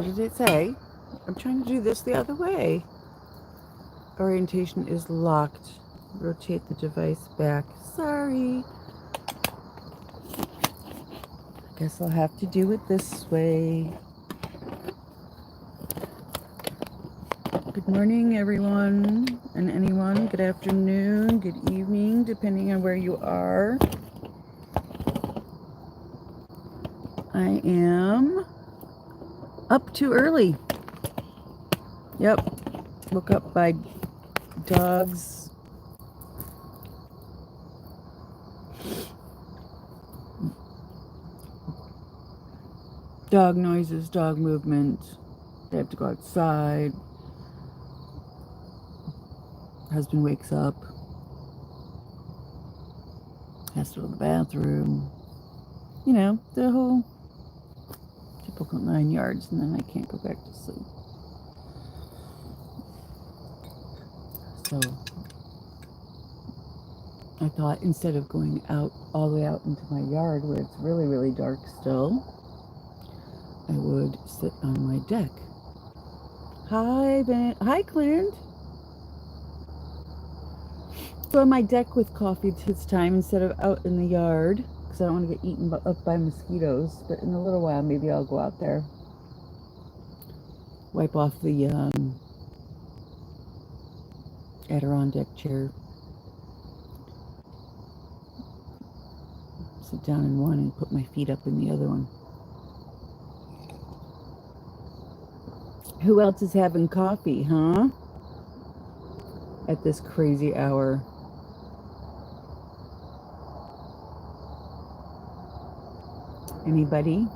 What did it say? I'm trying to do this the other way. Orientation is locked. Rotate the device back. Sorry. Guess I'll have to do it this way. Good morning, everyone and anyone. Good afternoon, good evening, depending on where you are. I am up too early. Yep. Woke up by dogs. Dog noises, dog movement. They have to go outside. Husband wakes up. Has to go to the bathroom. You know, the whole typical 9 yards, and then I can't go back to sleep. So I thought instead of going out all the way out into my yard where it's really, really dark still, I would sit on my deck. Hi, Ben. Hi, Clint. So on my deck with coffee this time instead of out in the yard because I don't want to get eaten up by mosquitoes. But in a little while, maybe I'll go out there, wipe off the Adirondack chair, sit down in one and put my feet up in the other one. Who else is having coffee, huh? At this crazy hour. Anybody?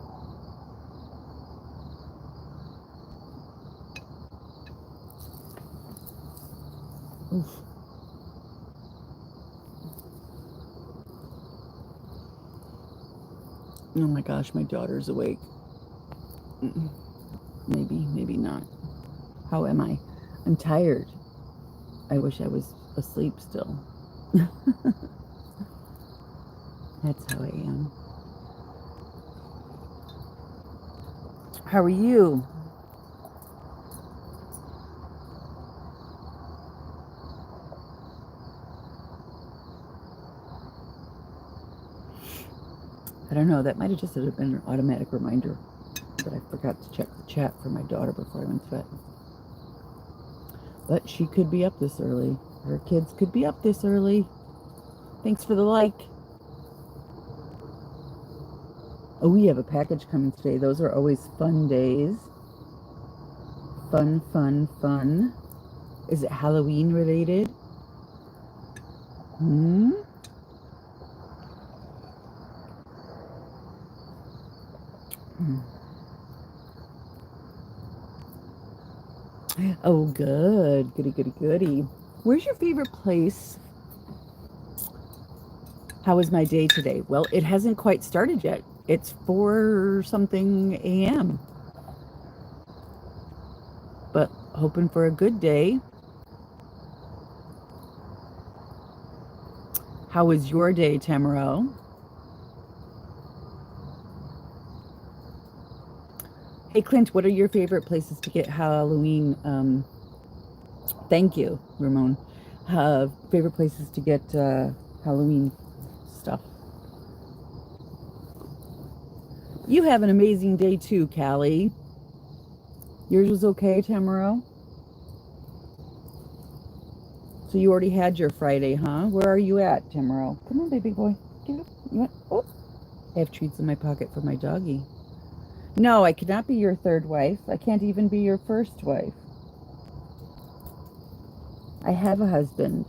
Oof. Oh my gosh, my daughter's awake. Maybe not. How am I? I'm tired. I wish I was asleep still. That's how I am. How are you? I don't know. That might have just been an automatic reminder that I forgot to check the chat for my daughter before I went to bed. But she could be up this early. Her kids could be up this early. Thanks for the like. Oh, we have a package coming today. Those are always fun days. Fun, fun, fun. Is it Halloween related? Oh, good. Goody, goody, goody. Where's your favorite place? How was my day today? Well, it hasn't quite started yet. It's 4 something a.m. But hoping for a good day. How was your day, Tamaro? Hey, Clint, what are your favorite places to get Halloween? Thank you, Ramon. Favorite places to get Halloween stuff. You have an amazing day too, Callie. Yours was okay, Tamaro? So you already had your Friday, huh? Where are you at, Tamaro? Come on, baby boy. Get up. You want? Oh, I have treats in my pocket for my doggy. No, I could not be your third wife. I can't even be your first wife. I have a husband.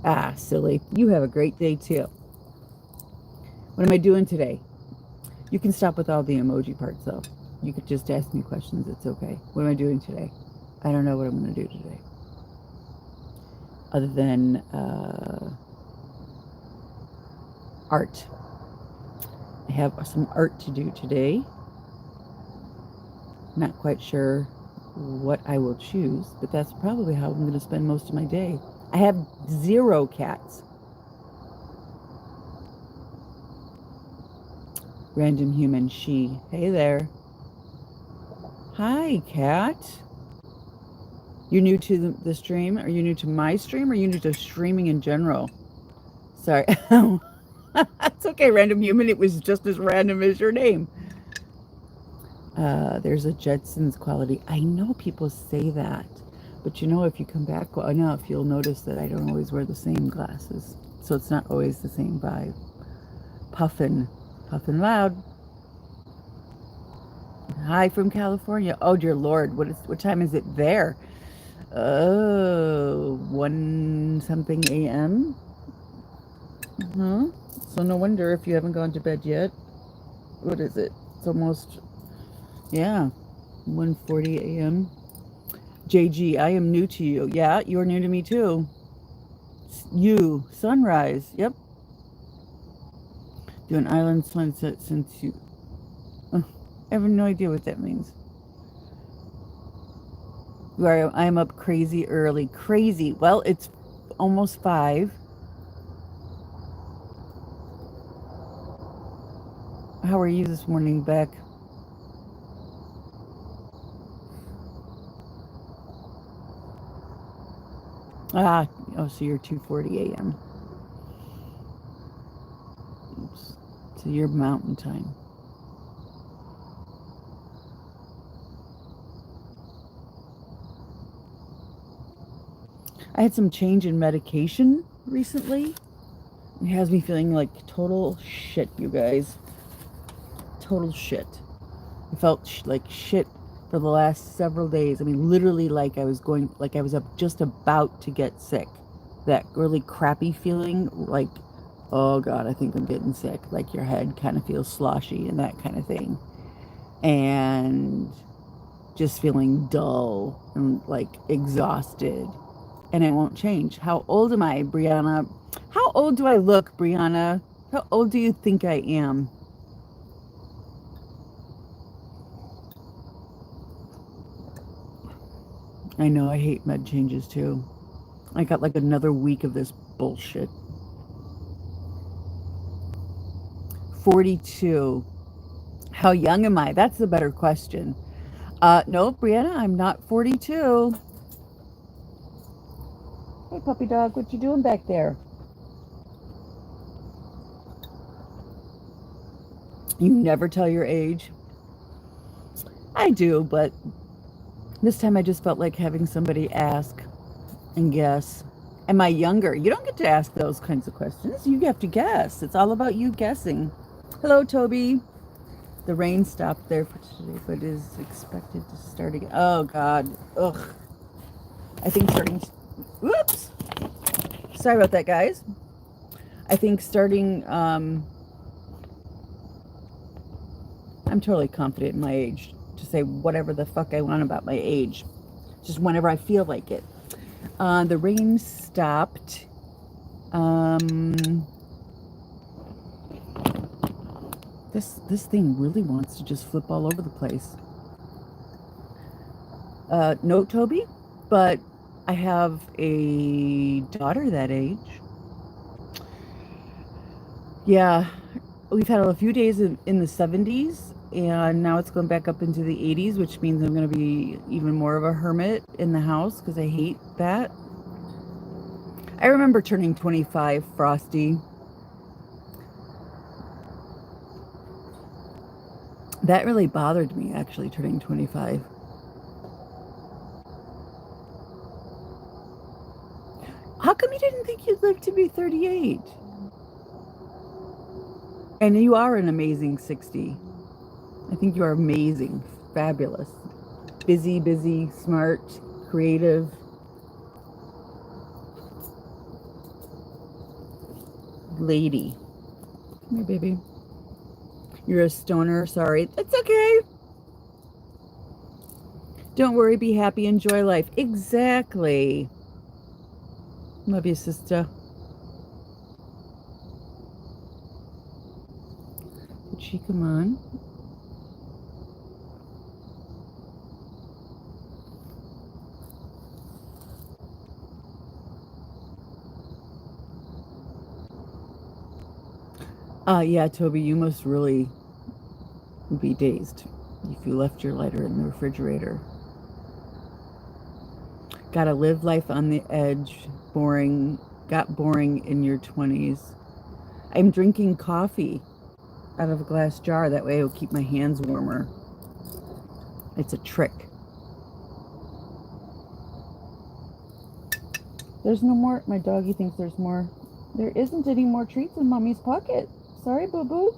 Ah, silly. You have a great day too. What am I doing today? You can stop with all the emoji parts though. You could just ask me questions. It's okay. What am I doing today? I don't know what I'm going to do today. Other than art. I have some art to do today. Not quite sure what I will choose, but that's probably how I'm going to spend most of my day. I have 0 cats. Random human, she. Hey there. Hi, cat. You're new to the stream? Are you new to my stream? Or are you new to streaming in general? Sorry. It's okay, random human. It was just as random as your name. There's a Jetsons quality. I know people say that. But you know, if you come back well enough, you'll notice that I don't always wear the same glasses. So it's not always the same vibe. Puffin. Puffin loud. Hi from California. Oh dear Lord, what time is it there? Oh, 1 something a.m. Huh? So no wonder if you haven't gone to bed yet. What is it? It's almost, yeah, 1:40 a.m. JG, I am new to you. Yeah, you're new to me too. You, sunrise. Yep. Do an island sunset since you. I have no idea what that means. I am up crazy early. Crazy. Well, it's almost 5. How are you this morning, Beck? Oh, so you're 2:40 a.m. Oops. So you're mountain time. I had some change in medication recently. It has me feeling like total shit, you guys. Total shit. I felt like shit for the last several days. I mean, literally like I was just about to get sick. That really crappy feeling, like, oh God, I think I'm getting sick. Like your head kind of feels sloshy and that kind of thing. And just feeling dull and like exhausted. And it won't change. How old am I, Brianna? How old do I look, Brianna? How old do you think I am? I know, I hate med changes too. I got like another week of this bullshit. 42. How young am I? That's the better question. No, Brianna, I'm not 42. Hey, puppy dog, what you doing back there? You never tell your age. I do, but this time I just felt like having somebody ask and guess. Am I younger? You don't get to ask those kinds of questions. You have to guess. It's all about you guessing. Hello, Toby. The rain stopped there for today, but is expected to start again. Oh, God. Ugh. I think starting... Whoops. Sorry about that, guys. I think starting... I'm totally confident in my age to say whatever the fuck I want about my age. Just whenever I feel like it. The rain stopped. This thing really wants to just flip all over the place. No, Toby, but I have a daughter that age. Yeah, we've had a few days in the 70s, and now it's going back up into the 80s, which means I'm going to be even more of a hermit in the house because I hate that. I remember turning 25, Frosty. That really bothered me, actually, turning 25. How come you didn't think you'd live to be 38? And you are an amazing 60. I think you are amazing, fabulous. Busy, smart, creative. Lady. Come here, baby. You're a stoner, sorry. That's okay. Don't worry, be happy, enjoy life. Exactly. Love you, sister. Did she come on? Yeah, Toby, you must really would be dazed if you left your lighter in the refrigerator. Gotta live life on the edge. Boring. Got boring in your 20s. I'm drinking coffee out of a glass jar. That way it'll keep my hands warmer. It's a trick. There's no more. My doggy thinks there's more. There isn't any more treats in Mommy's pocket. Sorry, boo-boo.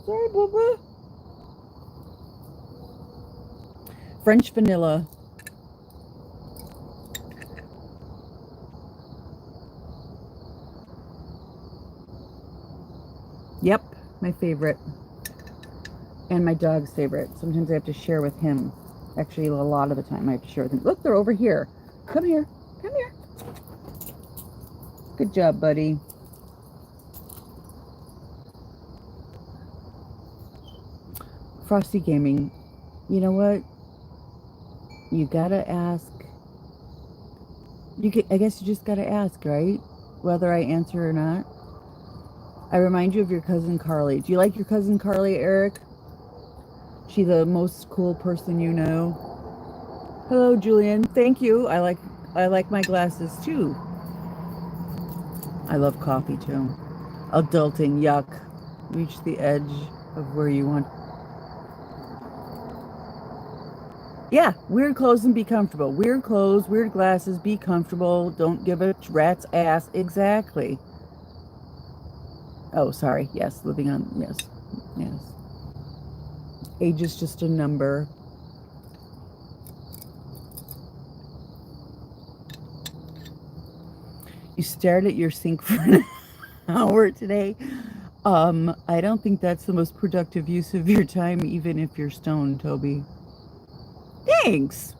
Sorry, boo-boo. French vanilla. Yep, my favorite. And my dog's favorite. Sometimes I have to share with him. Actually, a lot of the time I have to share with him. Look, they're over here. Come here. Come here. Good job, buddy. Frosty Gaming. You know what? You gotta ask. I guess you just gotta ask, right? Whether I answer or not. I remind you of your cousin Carly. Do you like your cousin Carly, Eric? She the most cool person you know. Hello, Julian. Thank you. I like my glasses too. I love coffee too. Adulting, yuck. Reach the edge of where you want. Yeah, weird clothes and be comfortable. Weird clothes, weird glasses, be comfortable. Don't give a rat's ass. Exactly. Oh, sorry. Yes, living on. Yes. Yes. Age is just a number. You stared at your sink for an hour today. I don't think that's the most productive use of your time, even if you're stoned, Toby. Thanks.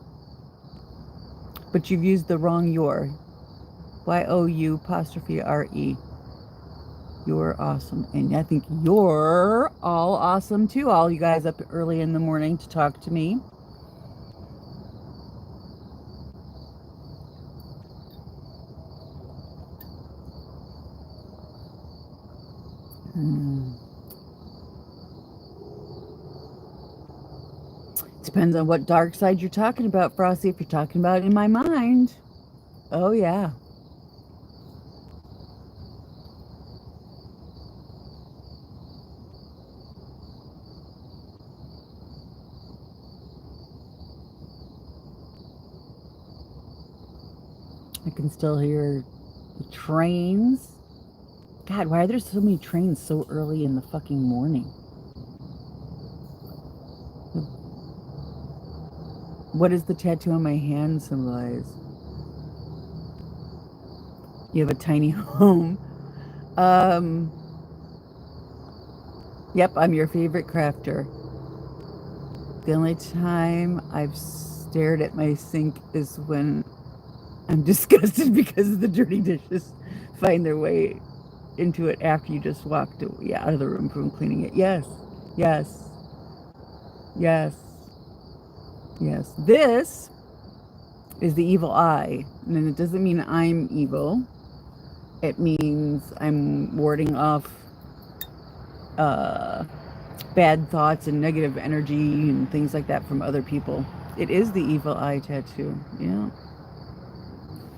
But you've used the wrong your. Y-O-U''R-E. You're awesome. And I think you're all awesome too. All you guys up early in the morning to talk to me. Depends on what dark side you're talking about, Frosty. If you're talking about in my mind. Oh, yeah. I can still hear the trains. God, why are there so many trains so early in the fucking morning? What does the tattoo on my hand symbolize? You have a tiny home. Yep, I'm your favorite crafter. The only time I've stared at my sink is when I'm disgusted because the dirty dishes find their way into it after you just walked out of the room from cleaning it. Yes, yes, yes, yes. This is the evil eye. And it doesn't mean I'm evil. It means I'm warding off bad thoughts and negative energy and things like that from other people. It is the evil eye tattoo. Yeah.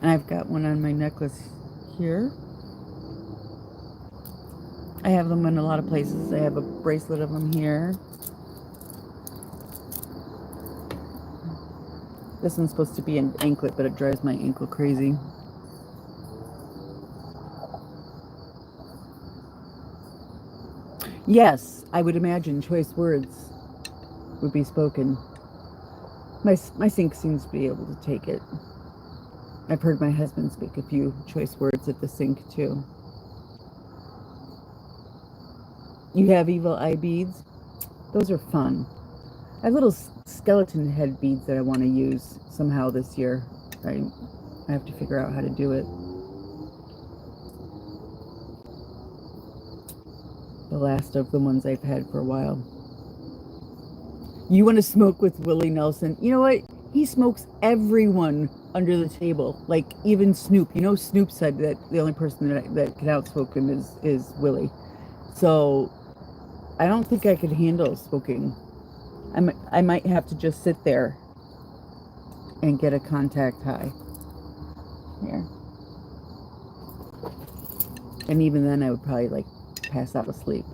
And I've got one on my necklace here. I have them in a lot of places. I have a bracelet of them here. This one's supposed to be an anklet, but it drives my ankle crazy. Yes, I would imagine choice words would be spoken. My sink seems to be able to take it. I've heard my husband speak a few choice words at the sink too. You have evil eye beads? Those are fun. I have little skeleton head beads that I want to use somehow this year. I have to figure out how to do it. The last of the ones I've had for a while. You want to smoke with Willie Nelson? You know what? He smokes everyone under the table, like even Snoop. You know, Snoop said that the only person that can outsmoke him is Willie. So I don't think I could handle smoking. I might have to just sit there and get a contact high. Here. And even then I would probably like pass out asleep.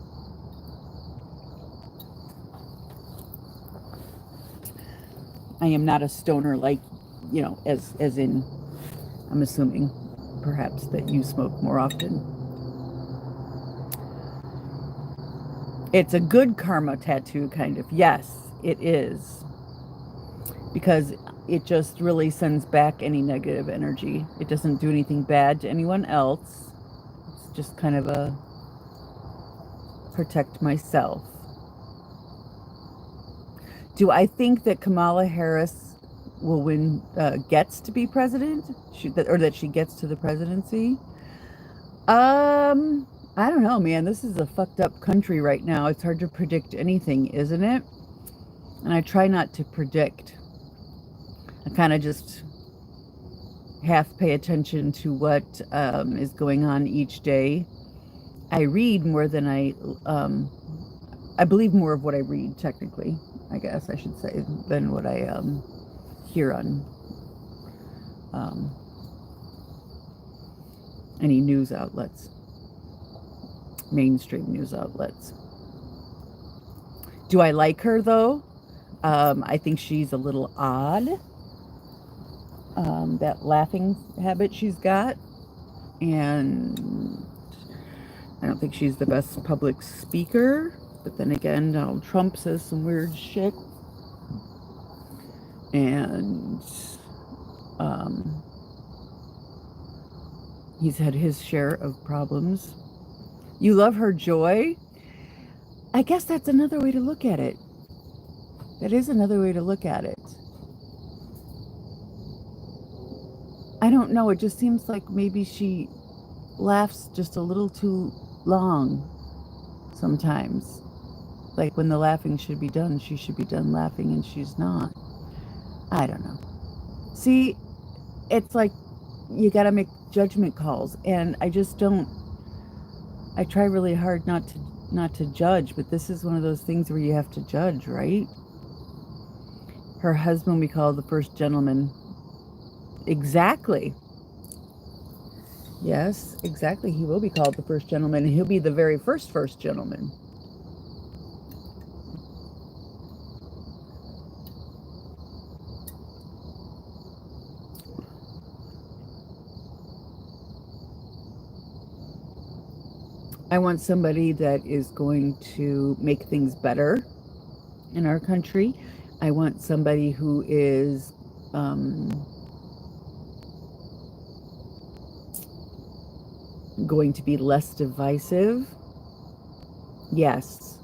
I am not a stoner like, as in, I'm assuming perhaps that you smoke more often. It's a good karma tattoo, kind of. Yes, it is. Because it just really sends back any negative energy. It doesn't do anything bad to anyone else. It's just kind of a protect myself. Do I think that Kamala Harris will win, gets to be president? Or that she gets to the presidency? I don't know, man. This is a fucked up country right now. It's hard to predict anything, isn't it? And I try not to predict. I kind of just half pay attention to what is going on each day. I read more than I believe more of what I read, technically, I guess I should say, than what I hear on any news outlets, mainstream news outlets. Do I like her, though? I think she's a little odd. That laughing habit she's got. And I don't think she's the best public speaker. But then again, Donald Trump says some weird shit. And he's had his share of problems. You love her joy? I guess that's another way to look at it. That is another way to look at it. I don't know. It just seems like maybe she laughs just a little too long sometimes. Like when the laughing should be done, she should be done laughing and she's not. I don't know. See, it's like you got to make judgment calls, and I just don't. I try really hard not to judge, but this is one of those things where you have to judge, right? Her husband we call the first gentleman. Exactly. Yes, exactly. He will be called the first gentleman, and he'll be the very first gentleman. I want somebody that is going to make things better in our country. I want somebody who is going to be less divisive. Yes.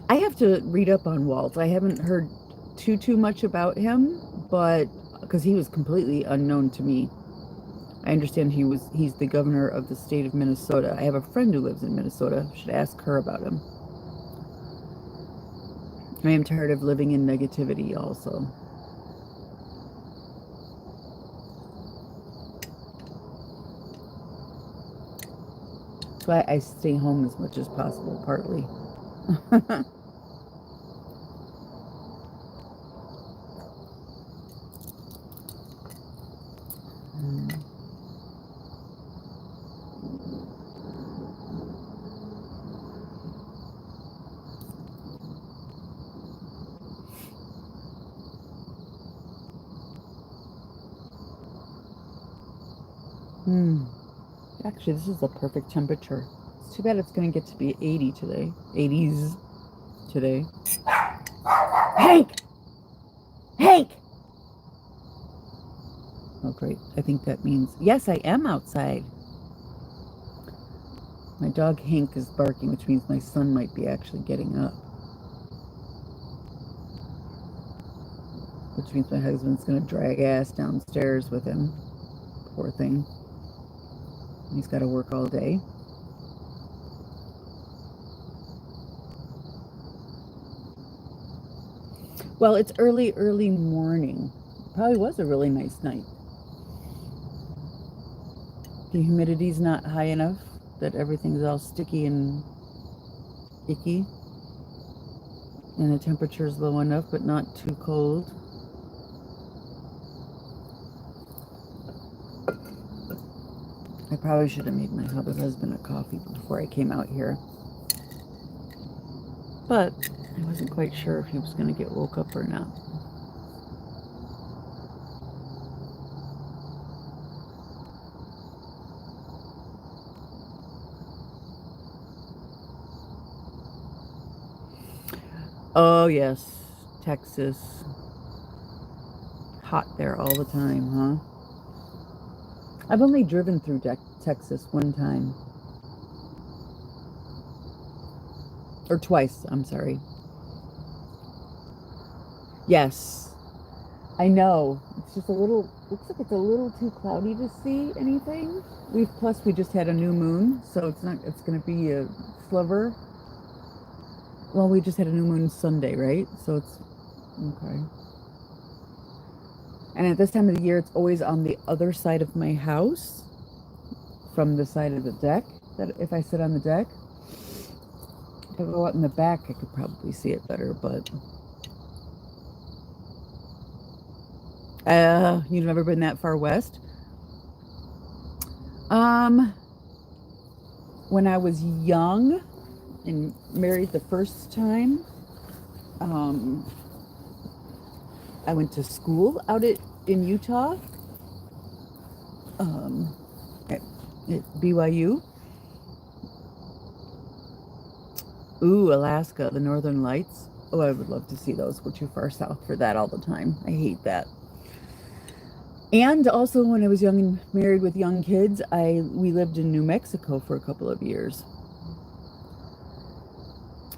I have to read up on Walt. I haven't heard too much about him, but because he was completely unknown to me. I understand he's the governor of the state of Minnesota. I have a friend who lives in Minnesota. Should ask her about him. I am tired of living in negativity also. That's why I stay home as much as possible, partly. Actually, this is the perfect temperature. It's too bad it's going to get to be 80 today. 80s today. Hank! Hank! Oh, great. I think that means, yes, I am outside. My dog Hank is barking, which means my son might be actually getting up. Which means my husband's going to drag ass downstairs with him. Poor thing. He's got to work all day. Well, it's early morning. Probably was a really nice night. The humidity's not high enough. that everything's all sticky and icky. And the temperature is low enough, but not too cold. I probably should have made my husband a coffee before I came out here. But I wasn't quite sure if he was going to get woke up or not. Oh, yes. Texas. Hot there all the time, huh? I've only driven through Texas one time. Or twice, I'm sorry. Yes. I know. It's just a little, looks like it's a little too cloudy to see anything. Plus we just had a new moon, so it's going to be a sliver. Well, we just had a new moon Sunday, right? So it's, okay. And at this time of the year, it's always on the other side of my house from the side of the deck. That if I sit on the deck, if I go out in the back, I could probably see it better, but you've never been that far west? When I was young and married the first time, I went to school out in Utah, at BYU. Ooh, Alaska, the Northern Lights. Oh, I would love to see those. We're too far south for that all the time. I hate that. And also, when I was young and married with young kids, we lived in New Mexico for a couple of years.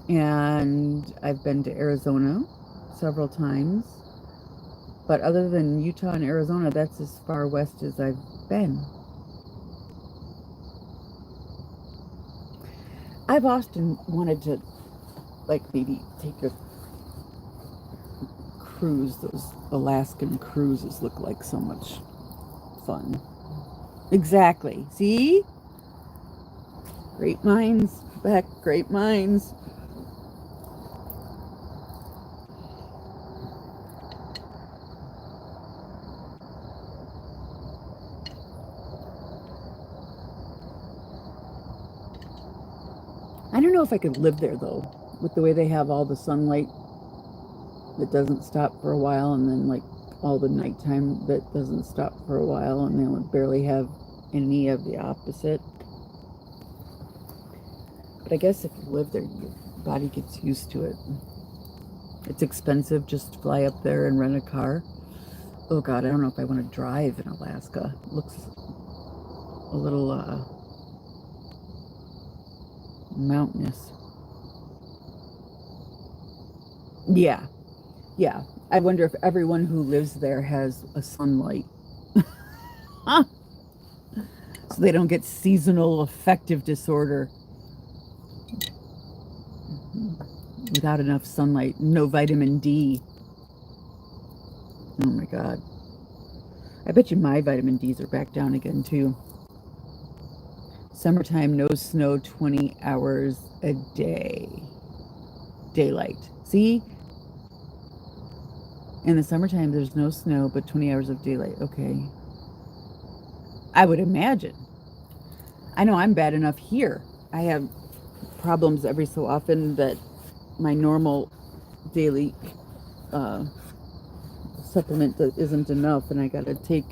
And I've been to Arizona several times. But other than Utah and Arizona, that's as far west as I've been. I've often wanted to, like, maybe take a cruise. Those Alaskan cruises look like so much fun. Exactly. See? Great minds, Beck, great minds. I don't know if I could live there, though, with the way they have all the sunlight that doesn't stop for a while, and then, like, all the nighttime that doesn't stop for a while, and they barely have any of the opposite. But I guess if you live there, your body gets used to it. It's expensive just to fly up there and rent a car. Oh, God, I don't know if I want to drive in Alaska. It looks a little, mountainous. Yeah. Yeah. I wonder if everyone who lives there has a sunlight. So they don't get seasonal affective disorder. Without enough sunlight, no vitamin D. Oh my God. I bet you my vitamin Ds are back down again too. Summertime, no snow, 20 hours a day. Daylight. See? In the summertime, there's no snow, but 20 hours of daylight. Okay. I would imagine. I know I'm bad enough here. I have problems every so often that my normal daily supplement that isn't enough, and I got to take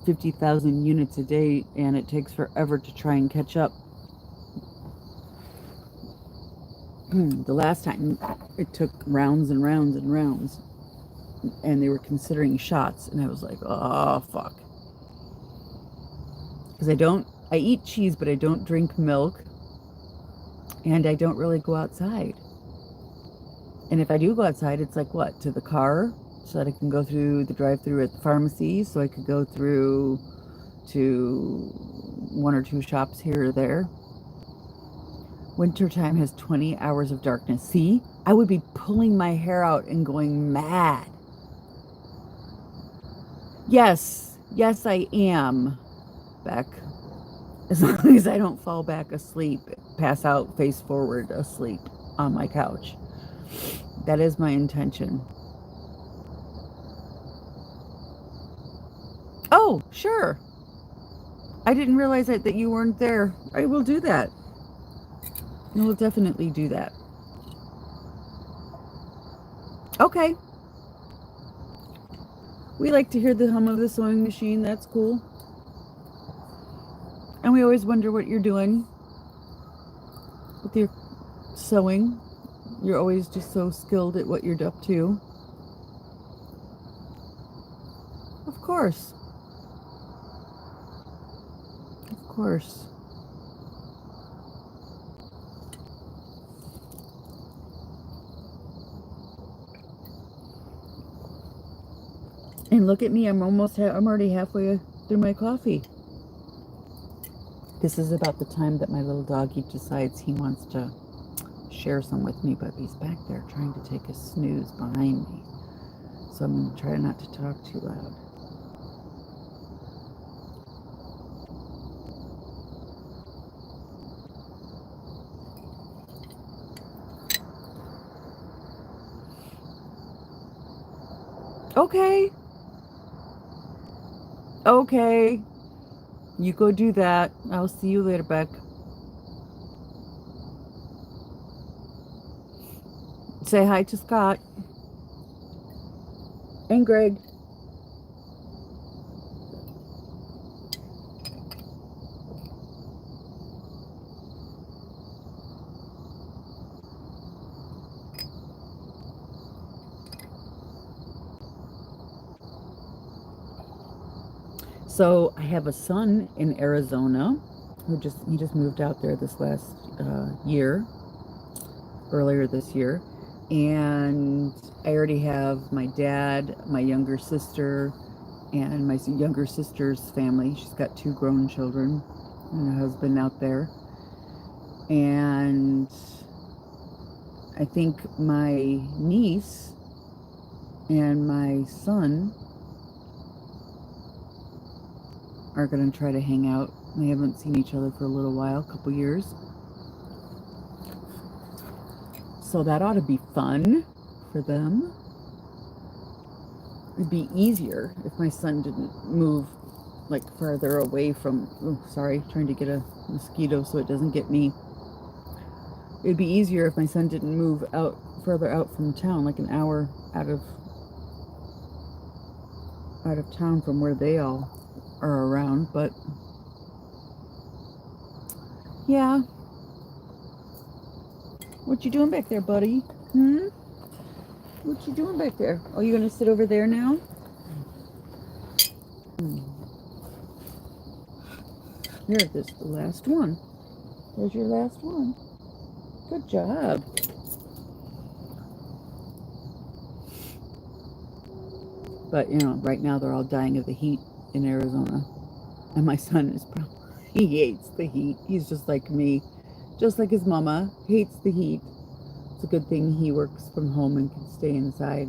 50,000 units a day, and it takes forever to try and catch up. The last time it took rounds and rounds and rounds, and they were considering shots, and I was like, oh fuck, because I eat cheese, but I don't drink milk, and I don't really go outside. And if I do go outside, it's like, what, to the car, so that I can go through the drive-through at the pharmacy, so I could go through to one or two shops here or there. Wintertime has 20 hours of darkness. See, I would be pulling my hair out and going mad. Yes, I am, Beck. As long as I don't fall back asleep, pass out face forward asleep on my couch. That is my intention. Oh, sure. I didn't realize that you weren't there. I will do that. I will definitely do that. Okay. We like to hear the hum of the sewing machine. That's cool. And we always wonder what you're doing with your sewing. You're always just so skilled at what you're up to. Of course. Of course. And look at me, I'm already halfway through my coffee. This is about the time that my little doggy decides he wants to share some with me, but he's back there trying to take a snooze behind me. So I'm going to try not to talk too loud. Okay. Okay. You go do that. I'll see you later, Beck. Say hi to Scott. And Greg. So I have a son in Arizona who just moved out there this last year, earlier this year, and I already have my dad, my younger sister, and my younger sister's family. She's got 2 grown children and a husband out there, and I think my niece and my son are going to try to hang out. They haven't seen each other for a little while, a couple years. So that ought to be fun for them. It'd be easier if my son didn't move like farther away from, oh, sorry, trying to get a mosquito so it doesn't get me. It'd be easier if my son didn't move out further out from town, like an hour out of town from where they all are around, but yeah. What you doing back there, buddy? What you doing back there? Oh, you gonna sit over there now? Here, this is the last one. There's your last one. Good job. But, you know, right now they're all dying of the heat in Arizona. And my son is probably, he hates the heat. He's just like me. Just like his mama, hates the heat. It's a good thing he works from home and can stay inside.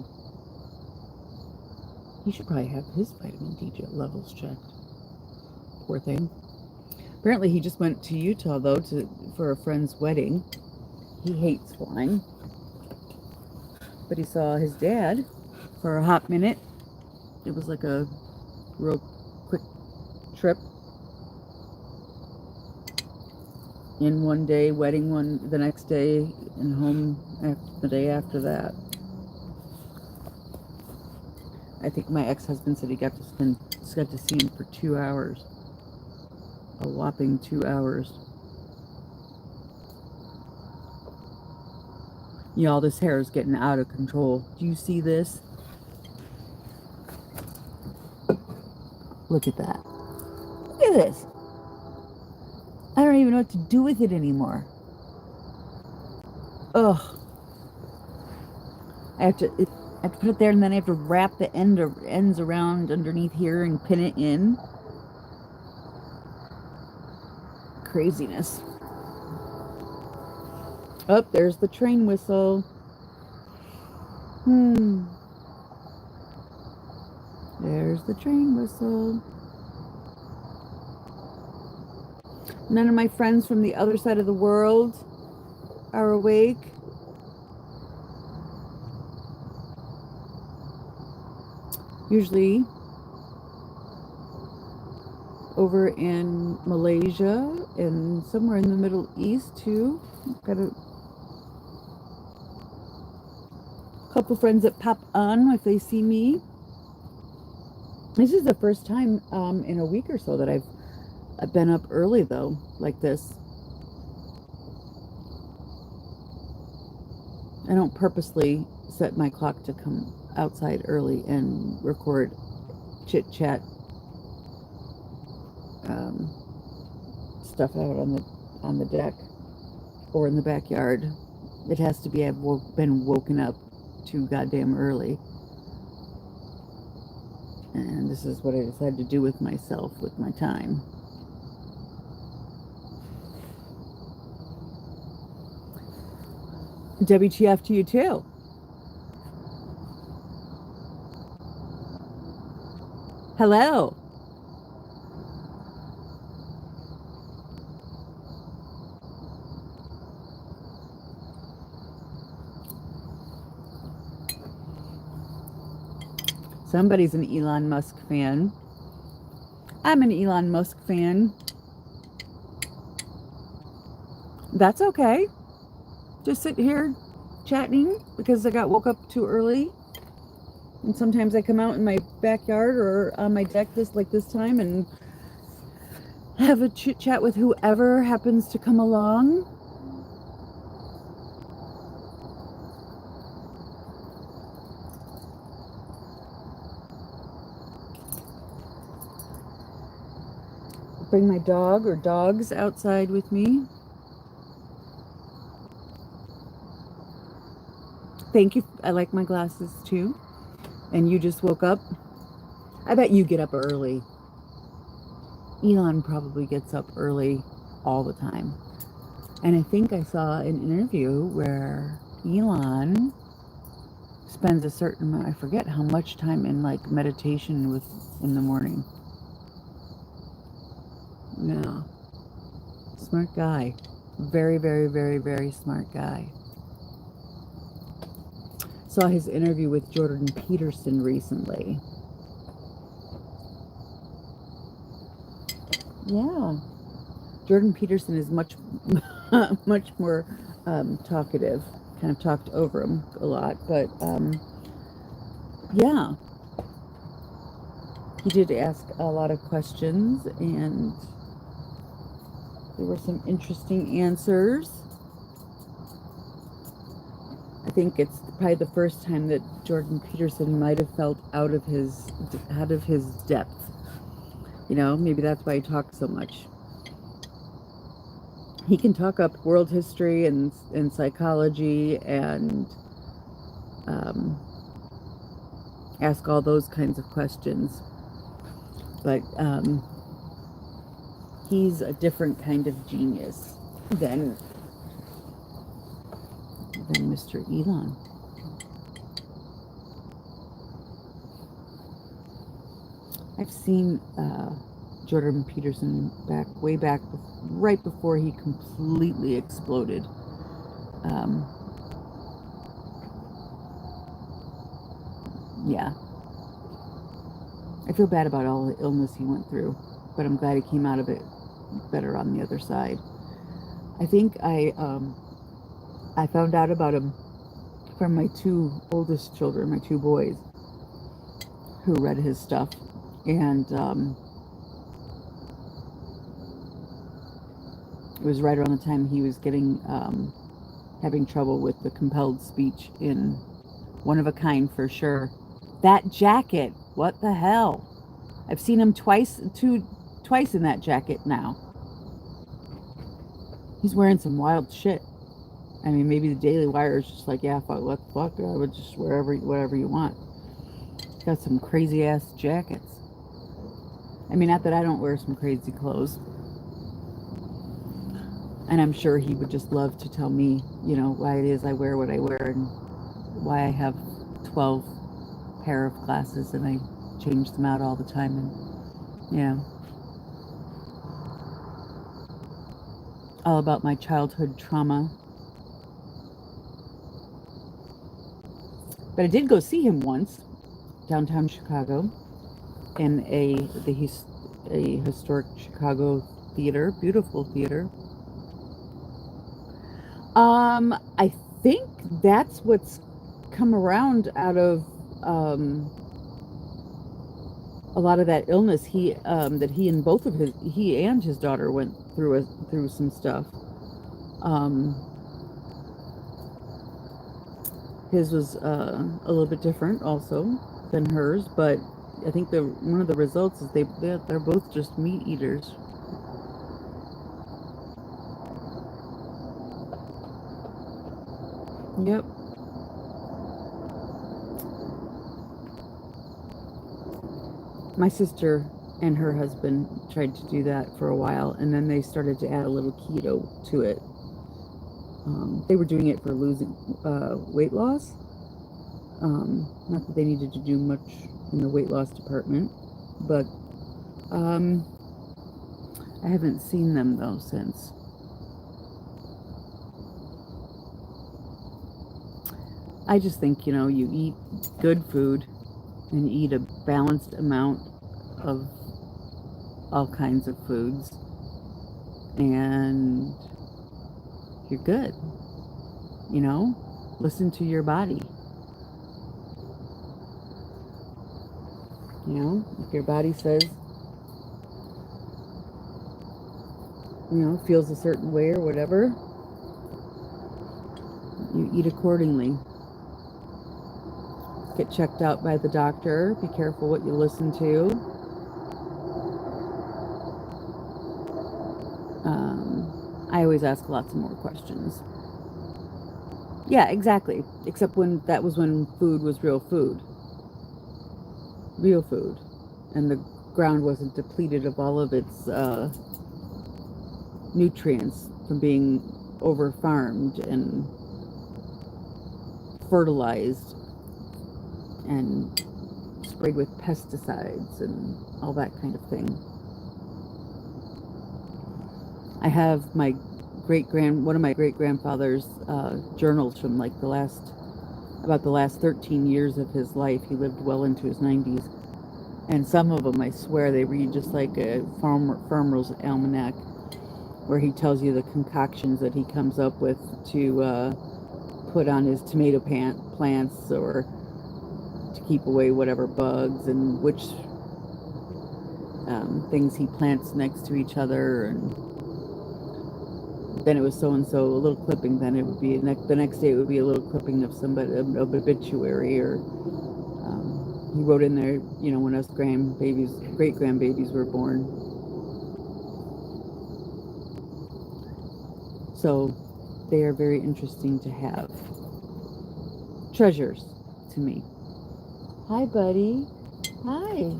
He should probably have his vitamin D levels checked. Poor thing. Apparently he just went to Utah, though, for a friend's wedding. He hates flying. But he saw his dad for a hot minute. It was like a real quick trip. In one day, wedding the next day, and home the day after that. I think my ex-husband said he got to see him for 2 hours. A whopping 2 hours. You know, all this hair is getting out of control. Do you see this? Look at that. Look at this. I don't even know what to do with it anymore. Ugh. I have to put it there, and then I have to wrap the ends around underneath here and pin it in. Craziness. Oh, there's the train whistle. There's the train whistle. None of my friends from the other side of the world are awake. Usually over in Malaysia and somewhere in the Middle East too. Got a couple friends that pop on if they see me. This is the first time in a week or so that I've been up early though, like this. I don't purposely set my clock to come outside early and record chit chat stuff out on the deck or in the backyard. It has to be I've been woken up too goddamn early. And this is what I decided to do with myself, with my time. WTF to you too. Hello. Somebody's an Elon Musk fan. I'm an Elon Musk fan. That's okay. Just sit here chatting because I got woke up too early. And sometimes I come out in my backyard or on my deck this time and have a chit chat with whoever happens to come along. Bring my dog or dogs outside with me. Thank you. I like my glasses too. And you just woke up? I bet you get up early. Elon probably gets up early all the time. And I think I saw an interview where Elon spends a certain amount, I forget how much time in like meditation in the morning. Yeah. Smart guy. Very, very, very, very smart guy. Saw his interview with Jordan Peterson recently. Yeah. Jordan Peterson is much more talkative. Kind of talked over him a lot, but yeah. He did ask a lot of questions and there were some interesting answers. I think it's probably the first time that Jordan Peterson might have felt out of his depth. You know, maybe that's why he talks so much. He can talk up world history and psychology and ask all those kinds of questions. But he's a different kind of genius than Mr. Elon. I've seen Jordan Peterson way back, right before he completely exploded. Yeah. I feel bad about all the illness he went through, but I'm glad he came out of it better on the other side. I think I found out about him from my two oldest children, my two boys, who read his stuff. And it was right around the time he was having trouble with the compelled speech in One of a Kind for sure. That jacket, what the hell? I've seen him twice in that jacket now. He's wearing some wild shit. I mean, maybe the Daily Wire is just like, yeah, what the fuck? I would just wear whatever you want. He's got some crazy ass jackets. I mean, not that I don't wear some crazy clothes. And I'm sure he would just love to tell me, you know, why it is I wear what I wear and why I have 12 pair of glasses and I change them out all the time. And, you know, all about my childhood trauma. But I did go see him once, downtown Chicago, in a historic Chicago theater, beautiful theater. I think that's what's come around out of a lot of that illness. That he and his daughter went through some stuff. Um, his was a little bit different also than hers, but I think one of the results is they're both just meat eaters. Yep. My sister and her husband tried to do that for a while, and then they started to add a little keto to it. They were doing it for losing weight loss. Not that they needed to do much in the weight loss department, but um, I haven't seen them though since. I just think, you eat good food and eat a balanced amount of all kinds of foods, and you're good. Listen to your body. If your body says, feels a certain way or whatever, you eat accordingly. Get checked out by the doctor. Be careful what you listen to. I always ask lots more questions. Yeah, exactly. Except when food was real food. Real food. And the ground wasn't depleted of all of its nutrients from being over farmed and fertilized and sprayed with pesticides and all that kind of thing. I have one of my great grandfather's journals from like about the last 13 years of his life. He lived well into his 90s, and some of them, I swear, they read just like a farmer's almanac, where he tells you the concoctions that he comes up with to put on his tomato plants, or to keep away whatever bugs, and which things he plants next to each other. And then it was so and so, a little clipping. Then it would be the next day it would be a little clipping of somebody, an obituary, or he wrote in there, when us great grandbabies were born. So they are very interesting to have. Treasures to me. Hi, buddy. Hi.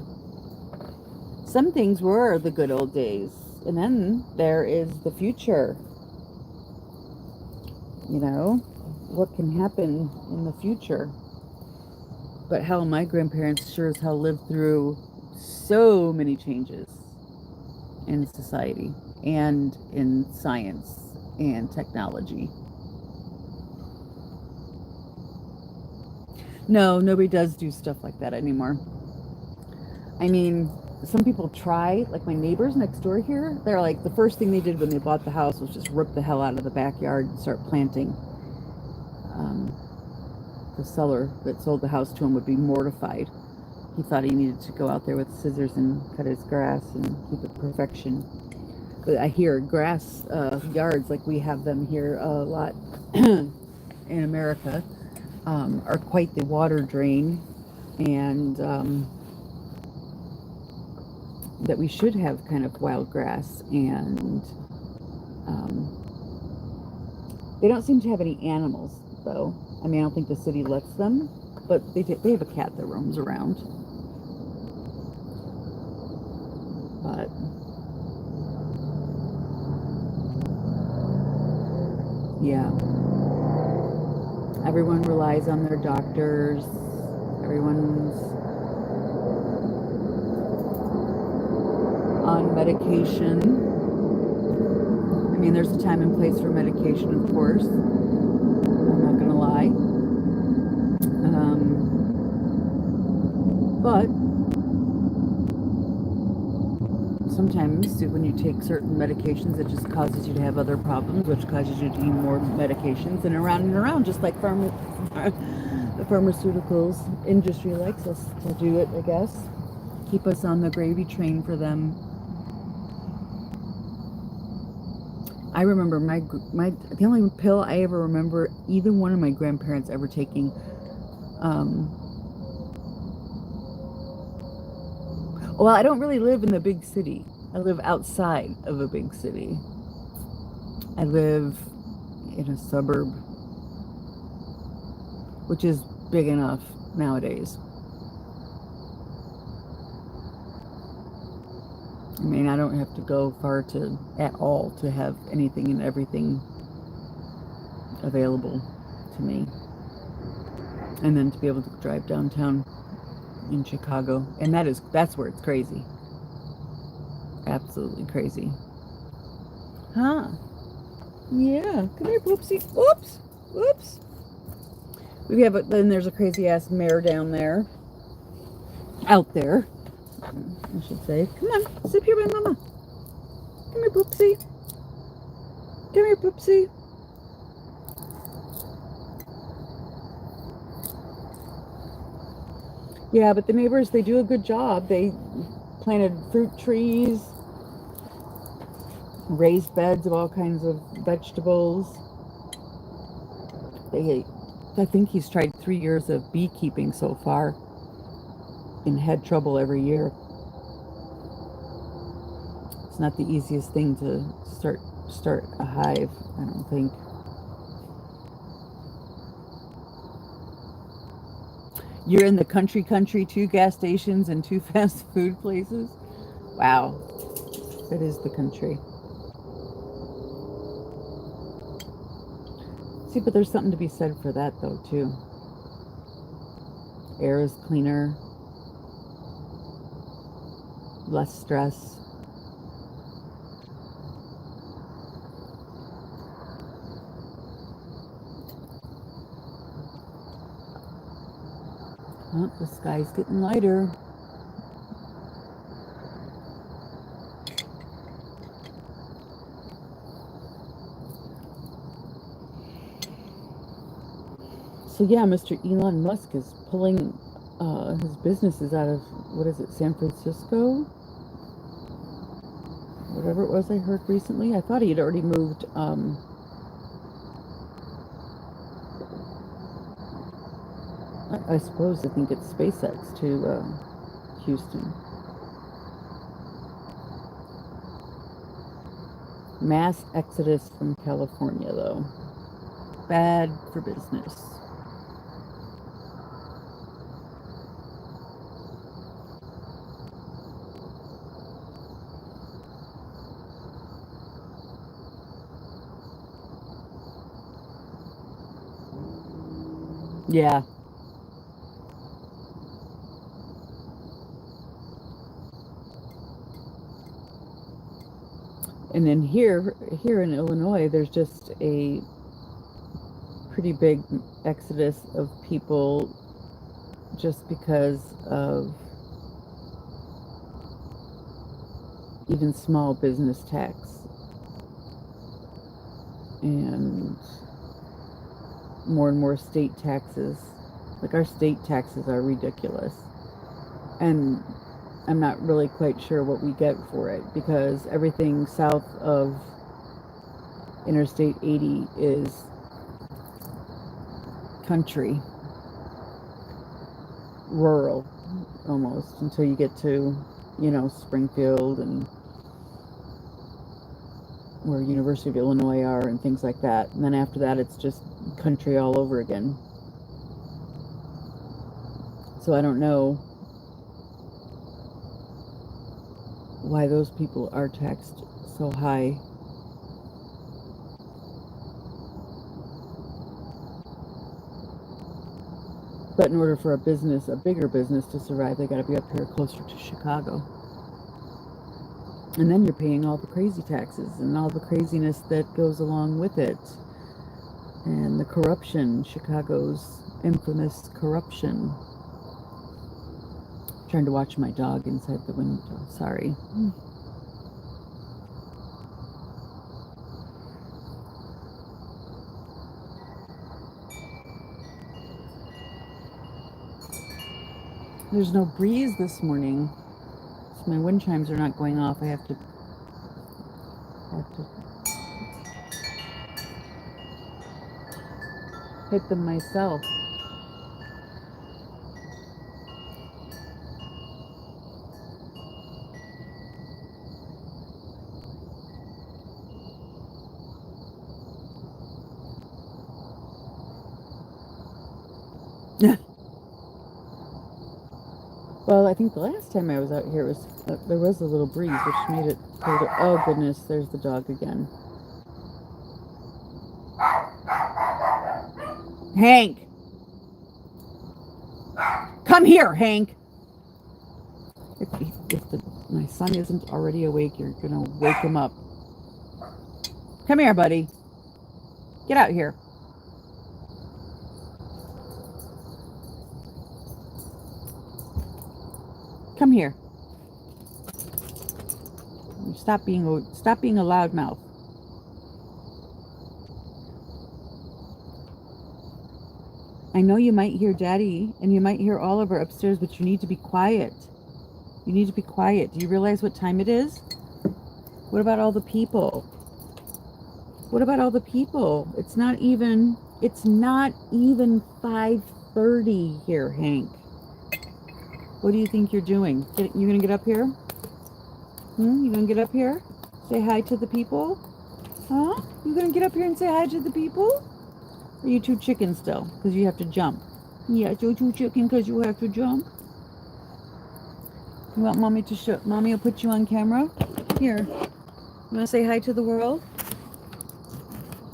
Some things were the good old days, and then there is the future. What can happen in the future. But hell, my grandparents sure as hell lived through so many changes in society and in science and technology. No, nobody does do stuff like that anymore. I mean, some people try, like my neighbors next door here, they're like, the first thing they did when they bought the house was just rip the hell out of the backyard and start planting. The seller that sold the house to him would be mortified. He thought he needed to go out there with scissors and cut his grass and keep it perfection. But I hear grass yards, like we have them here a lot in America, are quite the water drain, and that we should have kind of wild grass. And they don't seem to have any animals, though. I mean, I don't think the city lets them, but they have a cat that roams around. But yeah, everyone relies on their doctors. Everyone's on medication. mean, there's a time and place for medication, of course. I'm not gonna lie. But sometimes when you take certain medications, it just causes you to have other problems, which causes you to need more medications, and around, just like the pharmaceuticals industry likes us to do it, I guess. Keep us on the gravy train for them. I remember the only pill I ever remember either one of my grandparents ever taking. Well, I don't really live in the big city. I live outside of a big city. I live in a suburb, which is big enough nowadays. I mean, I don't have to go far at all to have anything and everything available to me. And then to be able to drive downtown in Chicago. And that's where it's crazy. Absolutely crazy. Huh? Yeah. Come here, Poopsie. Oops. Oops. Then there's a crazy ass mare down there. Out there, I should say. Come on, sit here with Mama. Come here, Poopsie. Come here, Poopsie. Yeah, but the neighbors, they do a good job. They planted fruit trees, raised beds of all kinds of vegetables. I think he's tried 3 years of beekeeping so far and had trouble every year. It's not the easiest thing to start a hive, I don't think. You're in the country, 2 gas stations and 2 fast food places? Wow, that is the country. See, but there's something to be said for that, though, too. Air is cleaner, less stress. Oh, the sky's getting lighter. So yeah, Mr. Elon Musk is pulling his businesses out of, what is it, San Francisco? Whatever it was I heard recently. I thought he had already moved I think it's SpaceX to Houston. Mass exodus from California, though. Bad for business. Yeah. And then here in Illinois, there's just a pretty big exodus of people just because of even small business tax. And more state taxes. Like, our state taxes are ridiculous. And I'm not really quite sure what we get for it, because everything south of Interstate 80 is country, rural almost, until you get to, Springfield and where University of Illinois are and things like that. And then after that, it's just country all over again. So I don't know why those people are taxed so high. But in order for a bigger business to survive, they got to be up here closer to Chicago. And then you're paying all the crazy taxes and all the craziness that goes along with it. And the corruption, Chicago's infamous corruption. I'm trying to watch my dog inside the window. Sorry. There's no breeze this morning, so my wind chimes are not going off. I have to hit them myself. Well, I think the last time I was out here there was a little breeze, which made it colder. Oh goodness, there's the dog again. Hank! Come here, Hank! If my son isn't already awake, you're gonna wake him up. Come here, buddy. Get out here. Come here. Stop being a loudmouth. I know you might hear Daddy and you might hear Oliver upstairs, but you need to be quiet. You need to be quiet. Do you realize what time it is? What about all the people? What about all the people? It's not even 5:30 here, Hank. What do you think you're doing? You gonna get up here? You gonna get up here? Say hi to the people? Huh? You gonna get up here and say hi to the people? Or are you too chicken still? Because you have to jump. Yeah, you're too chicken because you have to jump. You want mommy to show? Mommy will put you on camera. Here. You wanna say hi to the world?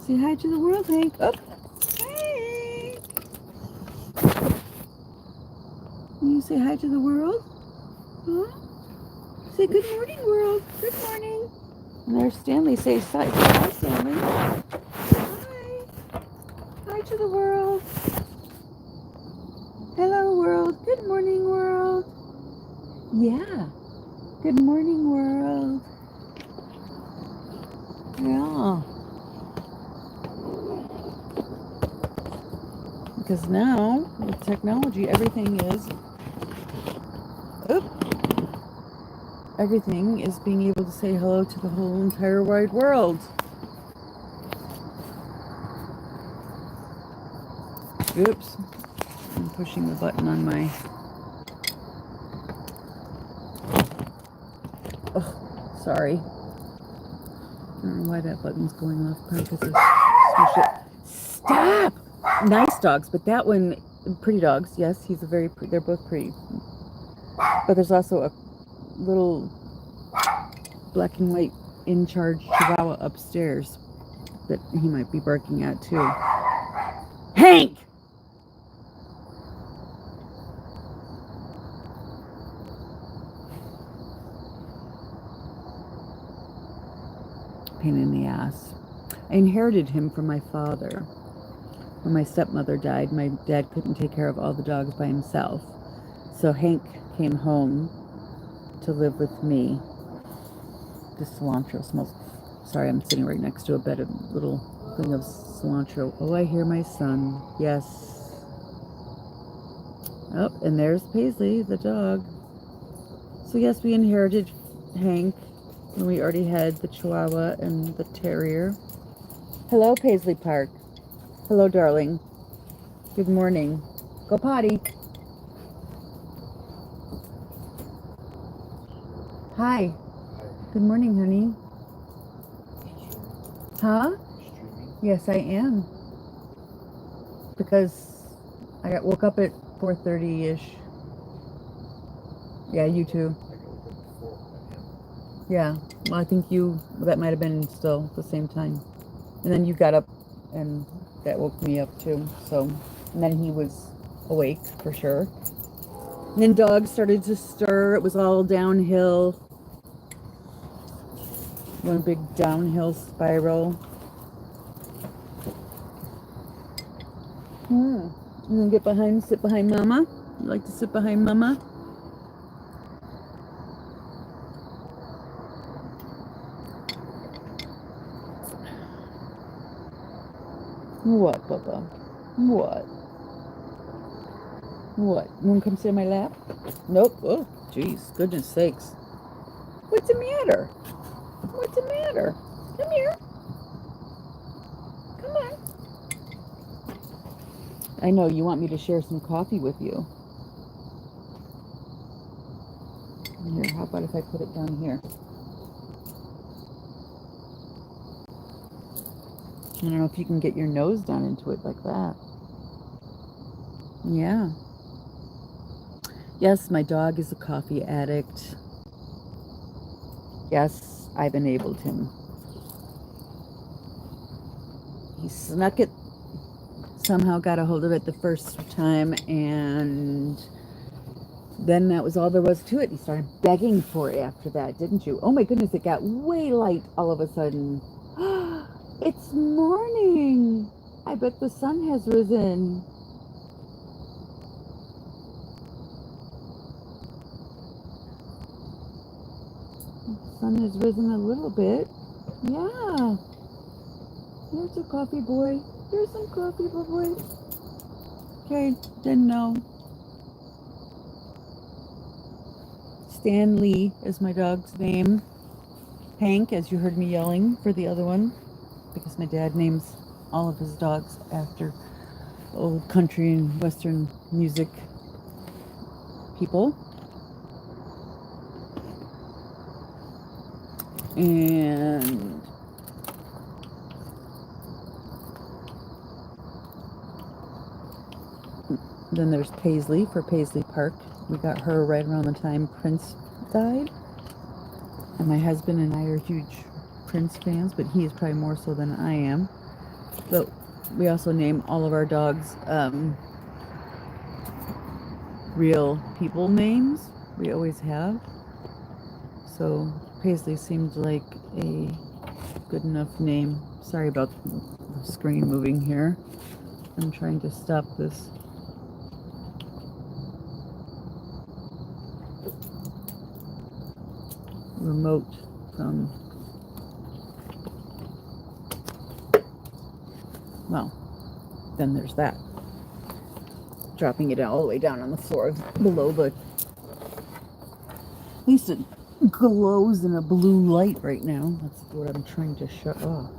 Say hi to the world, Hank. Oh. Hey. You say hi to the world? Huh? Say good morning, world. Good morning. And there's Stanley. Say hi, Stanley. Hi. Hi to the world. Hello, world. Good morning, world. Yeah. Good morning, world. Yeah. Because now, with technology, everything is being able to say hello to the whole entire wide world. Oops. I'm pushing the button on my... Oh, sorry. I don't know why that button's going off. Probably because I smush it. Stop! Nice dogs, but that one... Pretty dogs, yes. He's a very... They're both pretty. But there's also a little black and white in charge Chihuahua upstairs that he might be barking at too. Hank! Pain in the ass. I inherited him from my father. When my stepmother died, my dad couldn't take care of all the dogs by himself. So Hank came home to live with me. This cilantro smells... Sorry, I'm sitting right next to a bed of little thing of cilantro. Oh, I hear my son. Yes. Oh, and there's Paisley, the dog. So yes, we inherited Hank, and we already had the Chihuahua and the Terrier. Hello, Paisley Park. Hello, darling. Good morning. Go potty. Hi. Good morning, honey. Huh? Yes, I am. Because I woke up at 4:30-ish. Yeah, you too. Yeah. Well, I think that might have been still the same time. And then you got up and that woke me up too. So, and then he was awake for sure. And then dogs started to stir. It was all downhill. one big downhill spiral. You gonna sit behind Mama? You like to sit behind Mama? What, Bubba? What? What? You wanna come sit in my lap? Nope. Oh, jeez, goodness sakes. What's the matter? What's the matter? Come here. Come on. I know you want me to share some coffee with you. Here, how about if I put it down here? I don't know if you can get your nose down into it like that. Yeah. Yes, my dog is a coffee addict. Yes, I've enabled him. He snuck it, somehow got a hold of it the first time, and then that was all there was to it. He started begging for it after that, didn't you? Oh my goodness, it got way light all of a sudden. It's morning. I bet the sun has risen. The sun has risen a little bit. Yeah. Here's a coffee boy. Here's some coffee, boy. Okay, didn't know. Stanley is my dog's name. Hank, as you heard me yelling for the other one, because my dad names all of his dogs after old country and western music people. And then there's Paisley for Paisley Park. We got her right around the time Prince died. And my husband and I are huge Prince fans, but he is probably more so than I am. But we also name all of our dogs real people names. We always have. So Paisley seemed like a good enough name. Sorry about the screen moving here. I'm trying to stop this. Remote from, well, then there's that. Dropping it all the way down on the floor below, but at least it glows in a blue light right now. That's what I'm trying to shut off.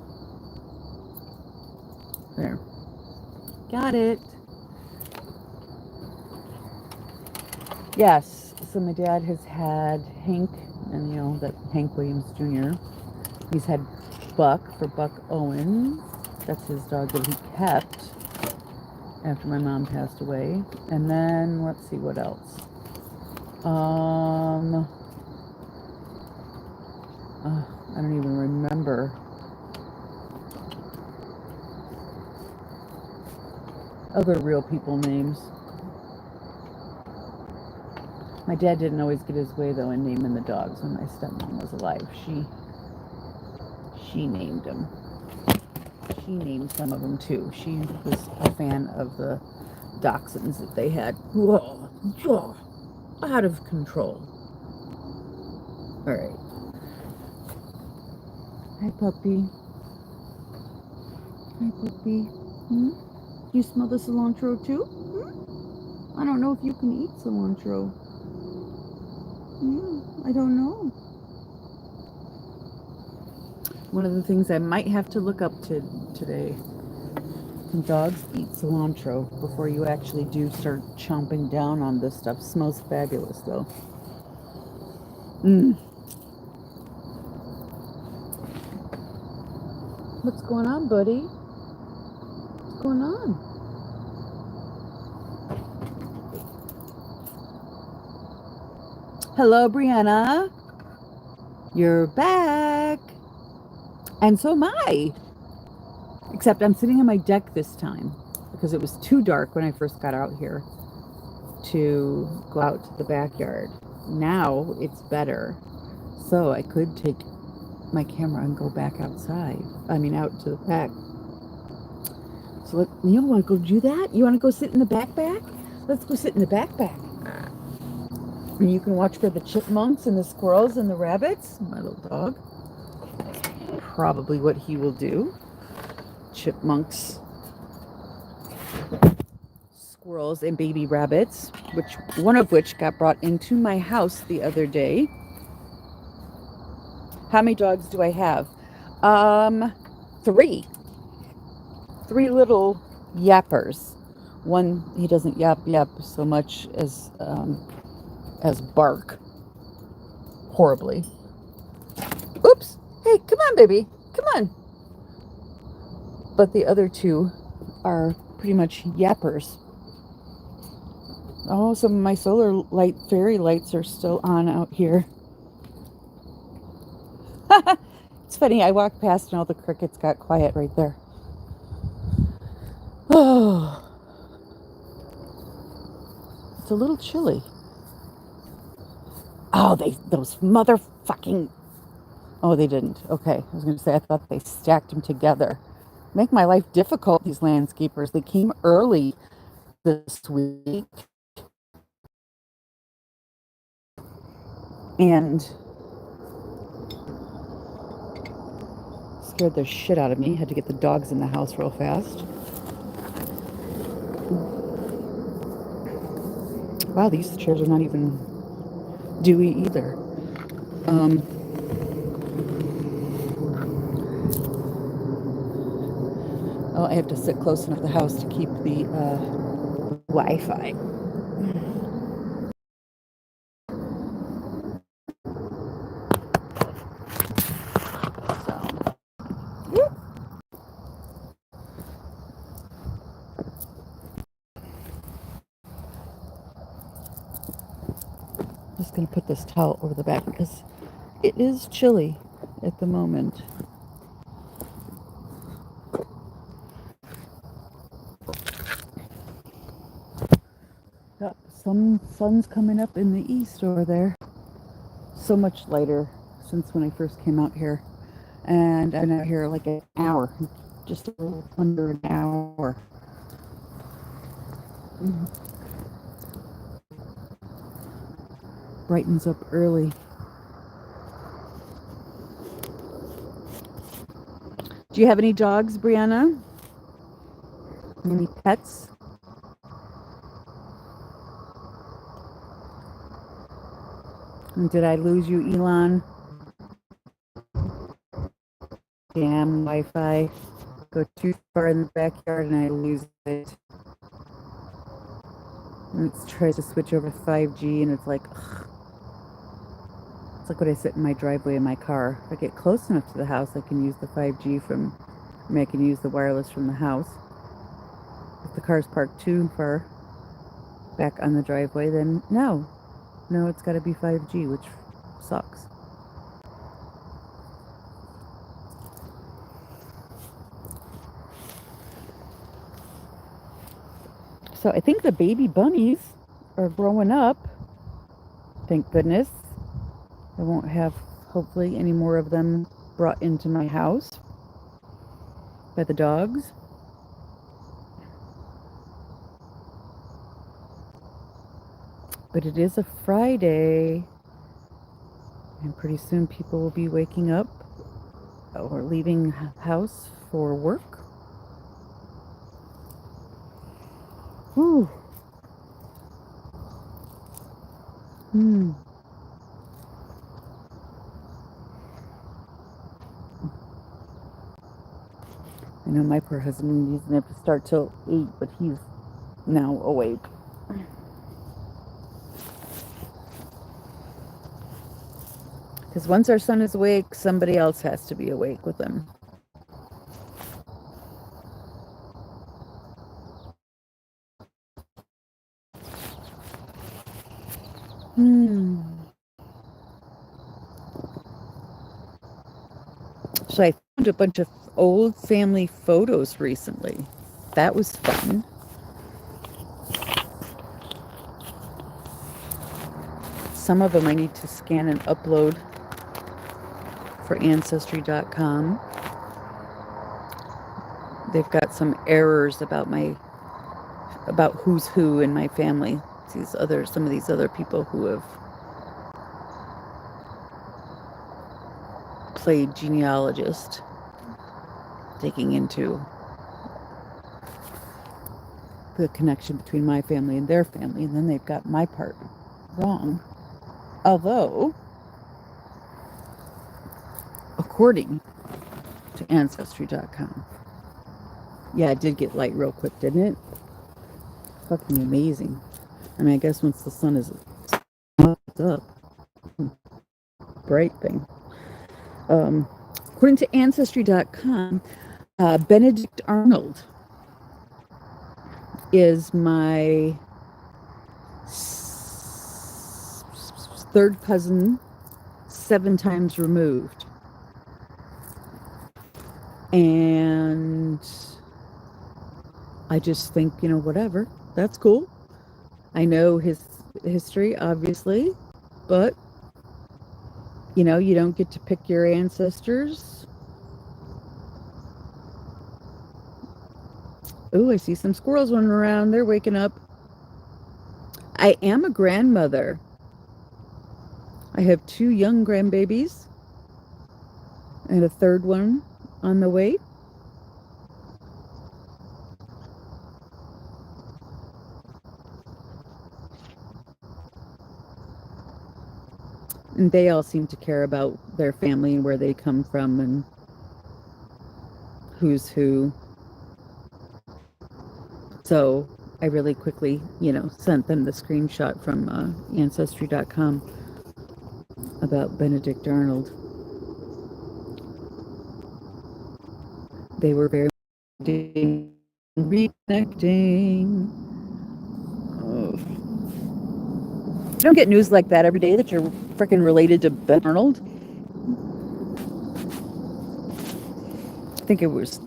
There. Got it. Yes, so my dad has had Hank, and you know, that Hank Williams Jr. He's had Buck for Buck Owens. That's his dog that he kept after my mom passed away. And then, let's see what else. I don't even remember. Other real people names. My dad didn't always get his way though in naming the dogs when my stepmom was alive. She named them. She named some of them too. She was a fan of the dachshunds that they had. Whoa, whoa, out of control. All right. Hi, puppy. Hi, puppy. You smell the cilantro too? I don't know if you can eat cilantro. I don't know. One of the things I might have to look up today. Can dogs eat cilantro before you actually do start chomping down on this stuff? Smells fabulous though. What's going on, buddy? What's going on? Hello, Brianna. You're back. And so am I. Except I'm sitting on my deck this time because it was too dark when I first got out here to go out to the backyard. Now it's better. So I could take my camera and go back outside. I mean, out to the back. So you want to go do that? You want to go sit in the backpack? Let's go sit in the backpack. And you can watch for the chipmunks and the squirrels and the rabbits. My little dog. Probably what he will do. Chipmunks, squirrels, and baby rabbits, one of which got brought into my house the other day. How many dogs do I have? Three. Three little yappers. One, he doesn't yap so much as bark horribly. Oops. Hey, come on, baby. Come on. But the other two are pretty much yappers. Oh, some of my solar light fairy lights are still on out here. It's funny, I walked past and all the crickets got quiet right there. Oh, it's a little chilly. Oh, those motherfucking... Oh, they didn't. Okay, I was going to say, I thought they stacked them together. Make my life difficult, these landscapers. They came early this week. And scared the shit out of me. Had to get the dogs in the house real fast. Wow, these chairs are not even dewy either. Oh, I have to sit close enough to the house to keep the Wi-Fi. I'm just going to put this towel over the back because it is chilly at the moment. Yep, some sun's coming up in the east over there. So much lighter since when I first came out here. And I've been out here like an hour, just a little under an hour. Brightens up early. Do you have any dogs, Brianna? Any pets? And did I lose you, Elon? Damn Wi-Fi. Go too far in the backyard and I lose it. And it tries to switch over to 5G and it's like, ugh. It's like when I sit in my driveway in my car. If I get close enough to the house, I can use the 5G I can use the wireless from the house. If the car's parked too far back on the driveway, then no, it's got to be 5G, which sucks. So I think the baby bunnies are growing up. Thank goodness. I won't have, hopefully, any more of them brought into my house by the dogs. But it is a Friday, and pretty soon people will be waking up or leaving house for work. Whew. I know my poor husband, he doesn't have to start till 8, but he's now awake. Because once our son is awake, somebody else has to be awake with him. So I found a bunch of old family photos recently. That was fun. Some of them I need to scan and upload for Ancestry.com. They've got some errors about who's who in my family. Some of these other people who have played genealogist, digging into the connection between my family and their family, and then they've got my part wrong. Although, according to Ancestry.com, yeah, it did get light real quick, didn't it? Fucking amazing. I mean, I guess once the sun is up, bright thing. According to Ancestry.com, Benedict Arnold is my third cousin, 7 times removed. And I just think, whatever. That's cool. I know his history, obviously, but, you don't get to pick your ancestors. Oh, I see some squirrels running around. They're waking up. I am a grandmother. I have 2 young grandbabies and a third one on the way. And they all seem to care about their family and where they come from and who's who. So I really quickly, sent them the screenshot from Ancestry.com about Benedict Arnold. They were very reconnecting. Oh. You don't get news like that every day that you're freaking related to Ben Arnold. I think it was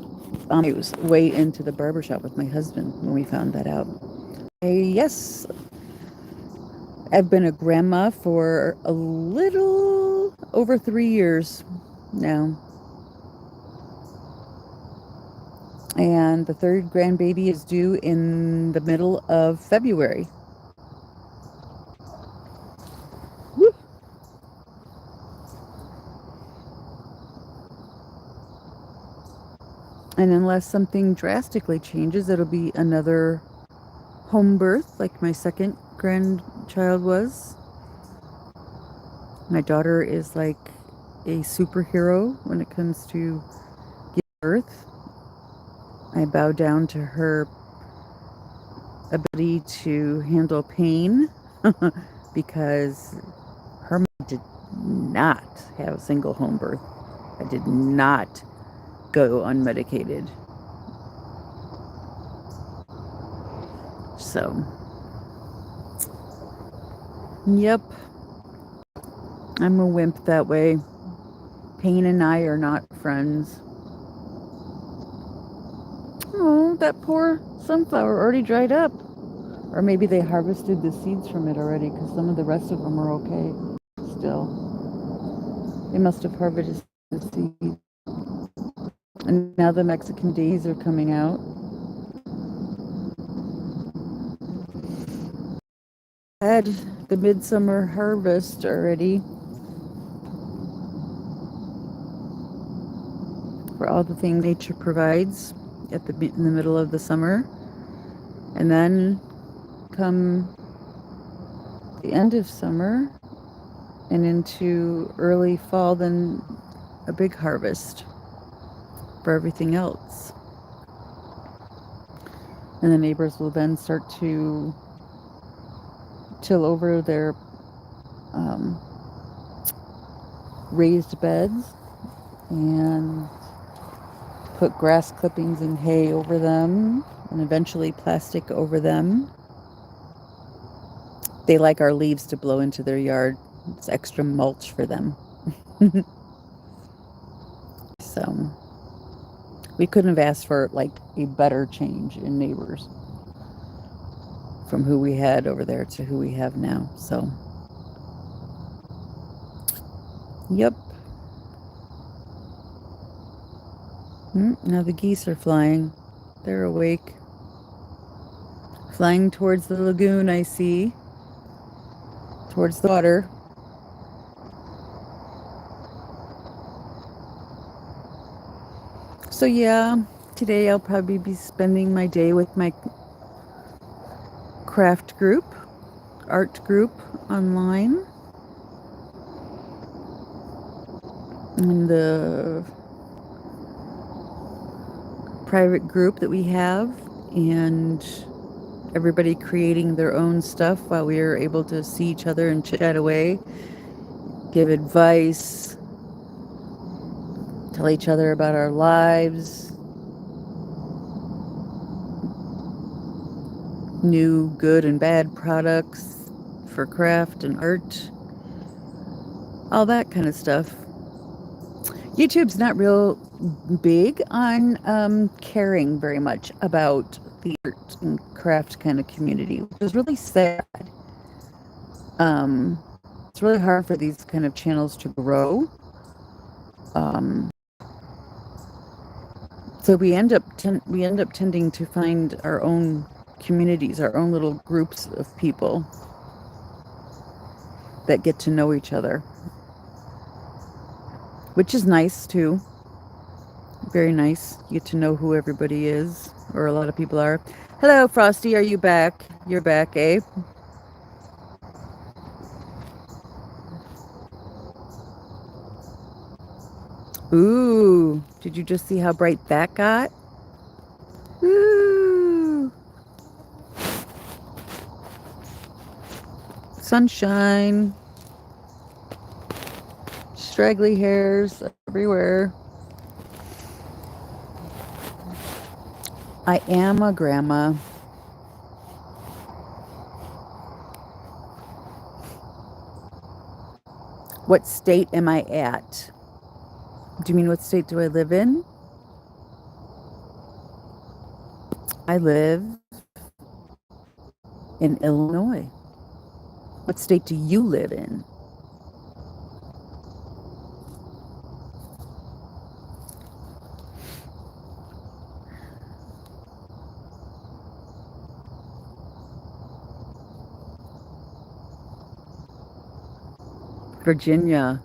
way into the barbershop with my husband when we found that out. Yes, I've been a grandma for a little over 3 years now. And the third grandbaby is due in the middle of February. Woo. And unless something drastically changes, it'll be another home birth like my second grandchild was. My daughter is like a superhero when it comes to giving birth. I bow down to her ability to handle pain because her mom did not have a single home birth. I did not go unmedicated. So, yep, I'm a wimp that way. Pain and I are not friends. Oh, that poor sunflower already dried up. Or maybe they harvested the seeds from it already, because some of the rest of them are okay still. They must have harvested the seeds. And now the Mexican daisies are coming out. Had the midsummer harvest already for all the things nature provides in the middle of the summer. And then come the end of summer and into early fall, then a big harvest for everything else. And the neighbors will then start to till over their raised beds and put grass clippings and hay over them, and eventually plastic over them. They like our leaves to blow into their yard. It's extra mulch for them. So we couldn't have asked for like a better change in neighbors from who we had over there to who we have now. So, yep. Now the geese are flying. They're awake. Flying towards the lagoon, I see. Towards the water. So yeah, today I'll probably be spending my day with my craft group, art group online. And the private group that we have, and everybody creating their own stuff while we are able to see each other and chat away, give advice, tell each other about our lives, new good and bad products for craft and art, all that kind of stuff. YouTube's not real big on caring very much about the art and craft kind of community, which is really sad. It's really hard for these kind of channels to grow. So we end up tending to find our own communities, our own little groups of people that get to know each other, which is nice too. Very nice. You get to know who everybody is, or a lot of people are. Hello, Frosty. Are you back? You're back, eh? Ooh, did you just see how bright that got? Ooh, sunshine, straggly hairs everywhere. I am a grandma. What state am I at? Do you mean what state do I live in? I live in Illinois. What state do you live in? Virginia.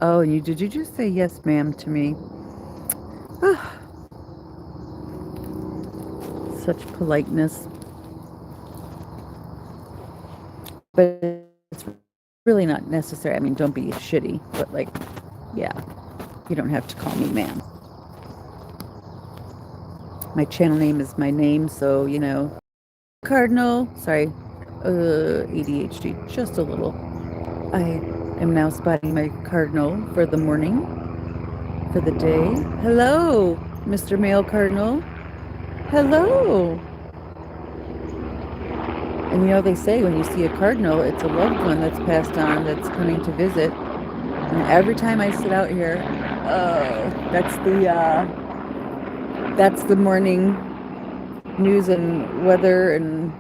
Oh, and did you just say yes, ma'am, to me? Ah, such politeness. But it's really not necessary. I mean, don't be shitty, but like, yeah, you don't have to call me ma'am. My channel name is my name, so, you know. Cardinal, sorry, ADHD, just a little. I am now spotting my cardinal for the morning, for the day. Hello, Mr. Male Cardinal. Hello. And you know, they say when you see a cardinal, it's a loved one that's passed on that's coming to visit. And every time I sit out here, that's the morning news and weather and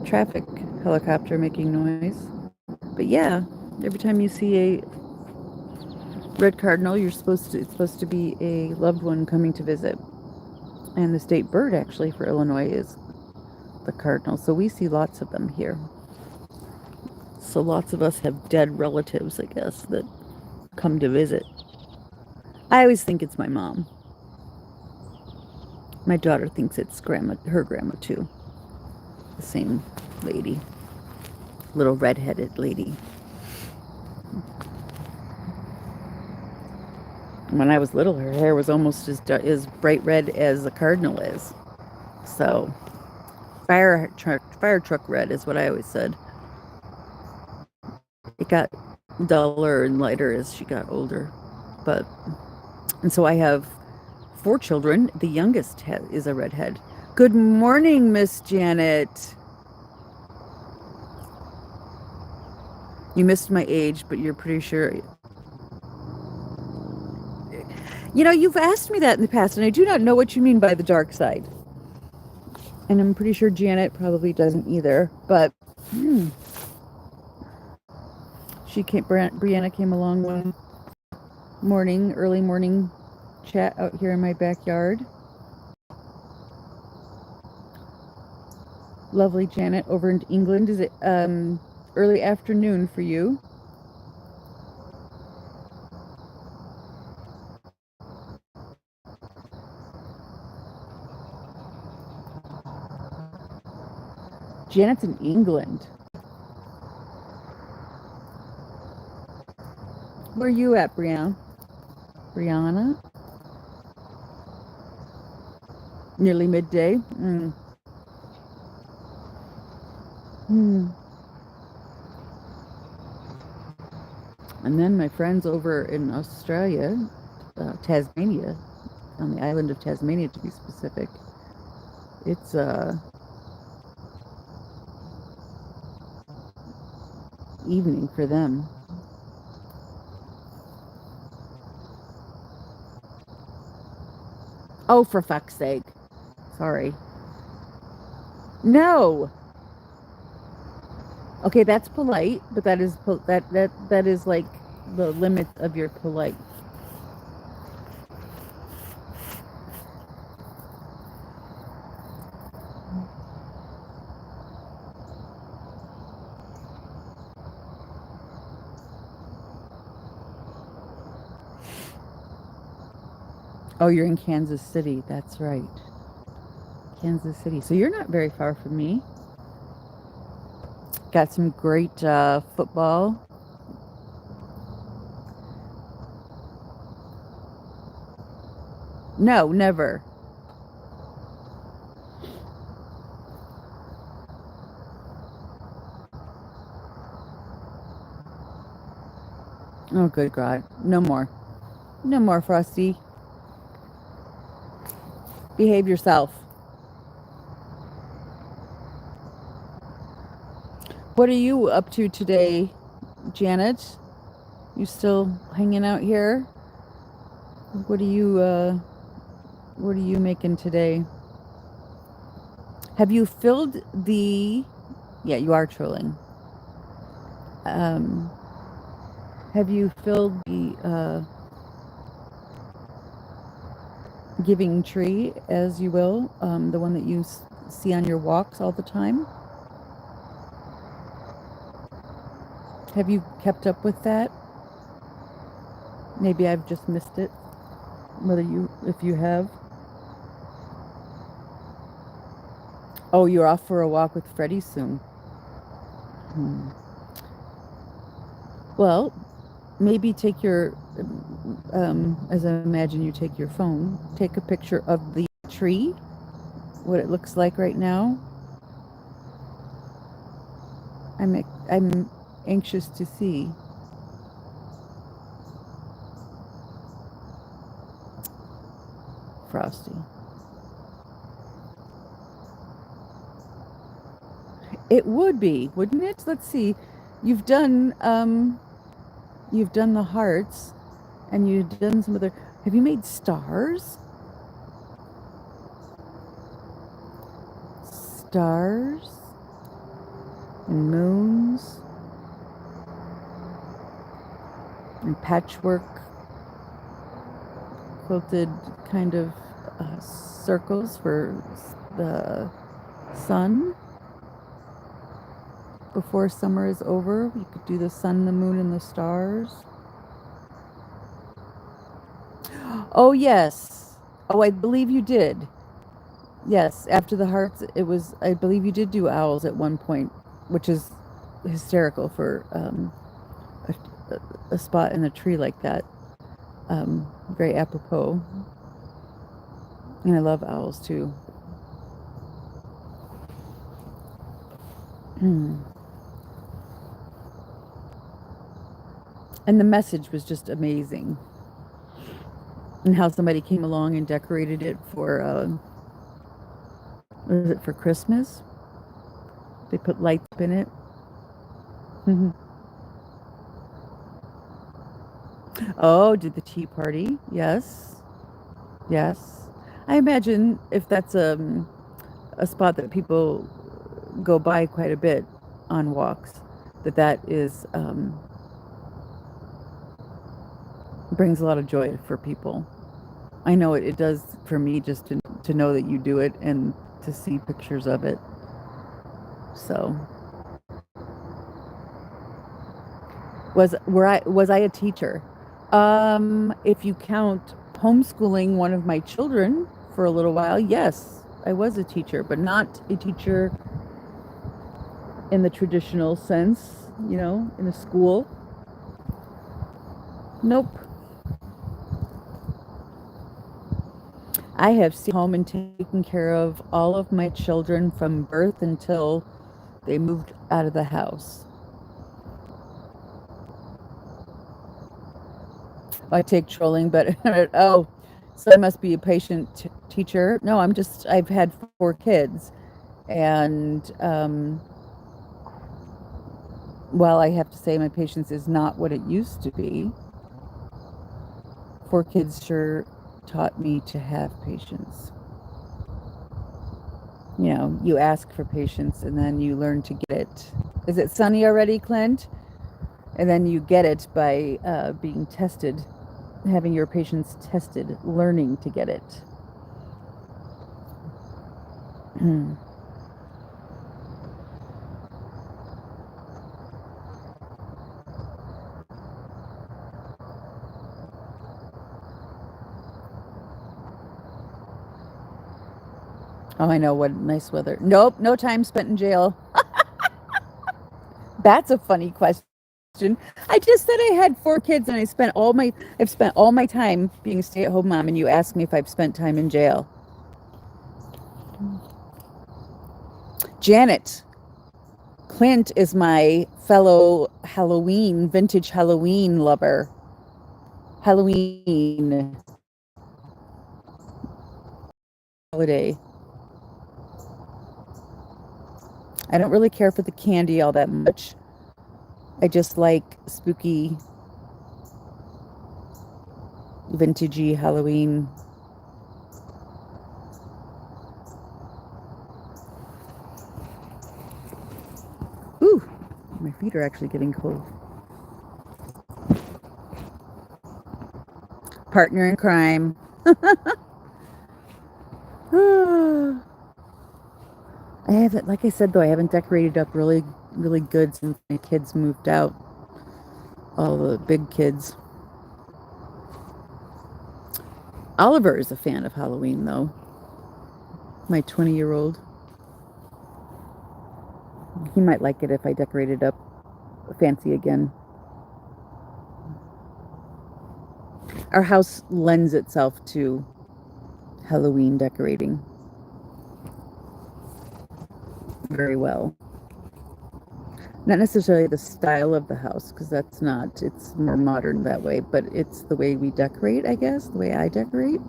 traffic helicopter making noise. But yeah, every time you see a red cardinal, it's supposed to be a loved one coming to visit. And the state bird actually for Illinois is the cardinal. So we see lots of them here. So lots of us have dead relatives, I guess, that come to visit. I always think it's my mom. My daughter thinks it's her grandma too. The same lady. Little red-headed lady. When I was little, her hair was almost as bright red as a cardinal is. So, fire truck red is what I always said. It got duller and lighter as she got older. And so I have 4 children. The youngest is a redhead. Good morning, Miss Janet. You missed my age, but you're pretty sure. You know, you've asked me that in the past, and I do not know what you mean by the dark side. And I'm pretty sure Janet probably doesn't either. But Brianna came along morning, early morning chat out here in my backyard. Lovely Janet over in England. Is it early afternoon for you? Janet's in England. Where are you at, Brianna? Brianna? Nearly midday? Hmm. And then my friends over in Australia, Tasmania, on the island of Tasmania to be specific, it's evening for them. Oh, for fuck's sake. Sorry. No. Okay, that's polite, but that is that is like the limit of your polite. Oh, you're in Kansas City. That's right. Kansas City. So you're not very far from me. Got some great football. No, never. Oh, good God. No more. No more, Frosty. Behave yourself. What are you up to today, Janet? You still hanging out here? What are you making today? Have you filled the Yeah, you are trolling. Um have you filled the giving tree, as you will, the one that you see on your walks all the time? Have you kept up with that? Maybe I've just missed it. If you have. Oh, you're off for a walk with Freddie soon. Hmm. Well, maybe take your, as I imagine you take your phone, take a picture of the tree, what it looks like right now. I'm anxious to see. Frosty. It would be, wouldn't it? Let's see. You've done you've done the hearts, and you've done some other. Have you made stars? Stars and moons and patchwork quilted kind of circles for the sun. Before summer is over, you could do the sun, the moon, and the stars. Oh, yes. Oh, I believe you did. Yes, after the hearts, it was, I believe you did do owls at one point, which is hysterical for a spot in a tree like that. Very apropos. And I love owls too. And the message was just amazing. And how somebody came along and decorated it for, was it for Christmas? They put lights in it. Oh, did the tea party? Yes. Yes. I imagine if that's a spot that people go by quite a bit on walks, that is brings a lot of joy for people. I know it does for me, just to know that you do it and to see pictures of it. So was I a teacher? If you count homeschooling one of my children for a little while, yes, I was a teacher, but not a teacher in the traditional sense, in a school. Nope. I have stayed home and taken care of all of my children from birth until they moved out of the house. I take trolling, but oh, so I must be a patient teacher. No, I've had 4 kids. And while I have to say my patience is not what it used to be, 4 kids sure taught me to have patience. You ask for patience and then you learn to get it. Is it sunny already, Clint? And then you get it by being tested, having your patience tested, learning to get it. Oh, I know, what nice weather. Nope, no time spent in jail. That's a funny question. I just said I had 4 kids and I've spent all my time being a stay-at-home mom, and you ask me if I've spent time in jail. Janet, Clint is my fellow vintage Halloween lover. Halloween holiday. I don't really care for the candy all that much. I just like spooky, vintagey Halloween. Ooh, my feet are actually getting cold. Partner in crime. I haven't, like I said though, I haven't decorated up really, really good since my kids moved out. All the big kids. Oliver is a fan of Halloween though. My 20-year-old. He might like it if I decorated up fancy again. Our house lends itself to Halloween decorating very well. Not necessarily the style of the house, because it's more modern that way, but it's the way we decorate, I guess, the way I decorate.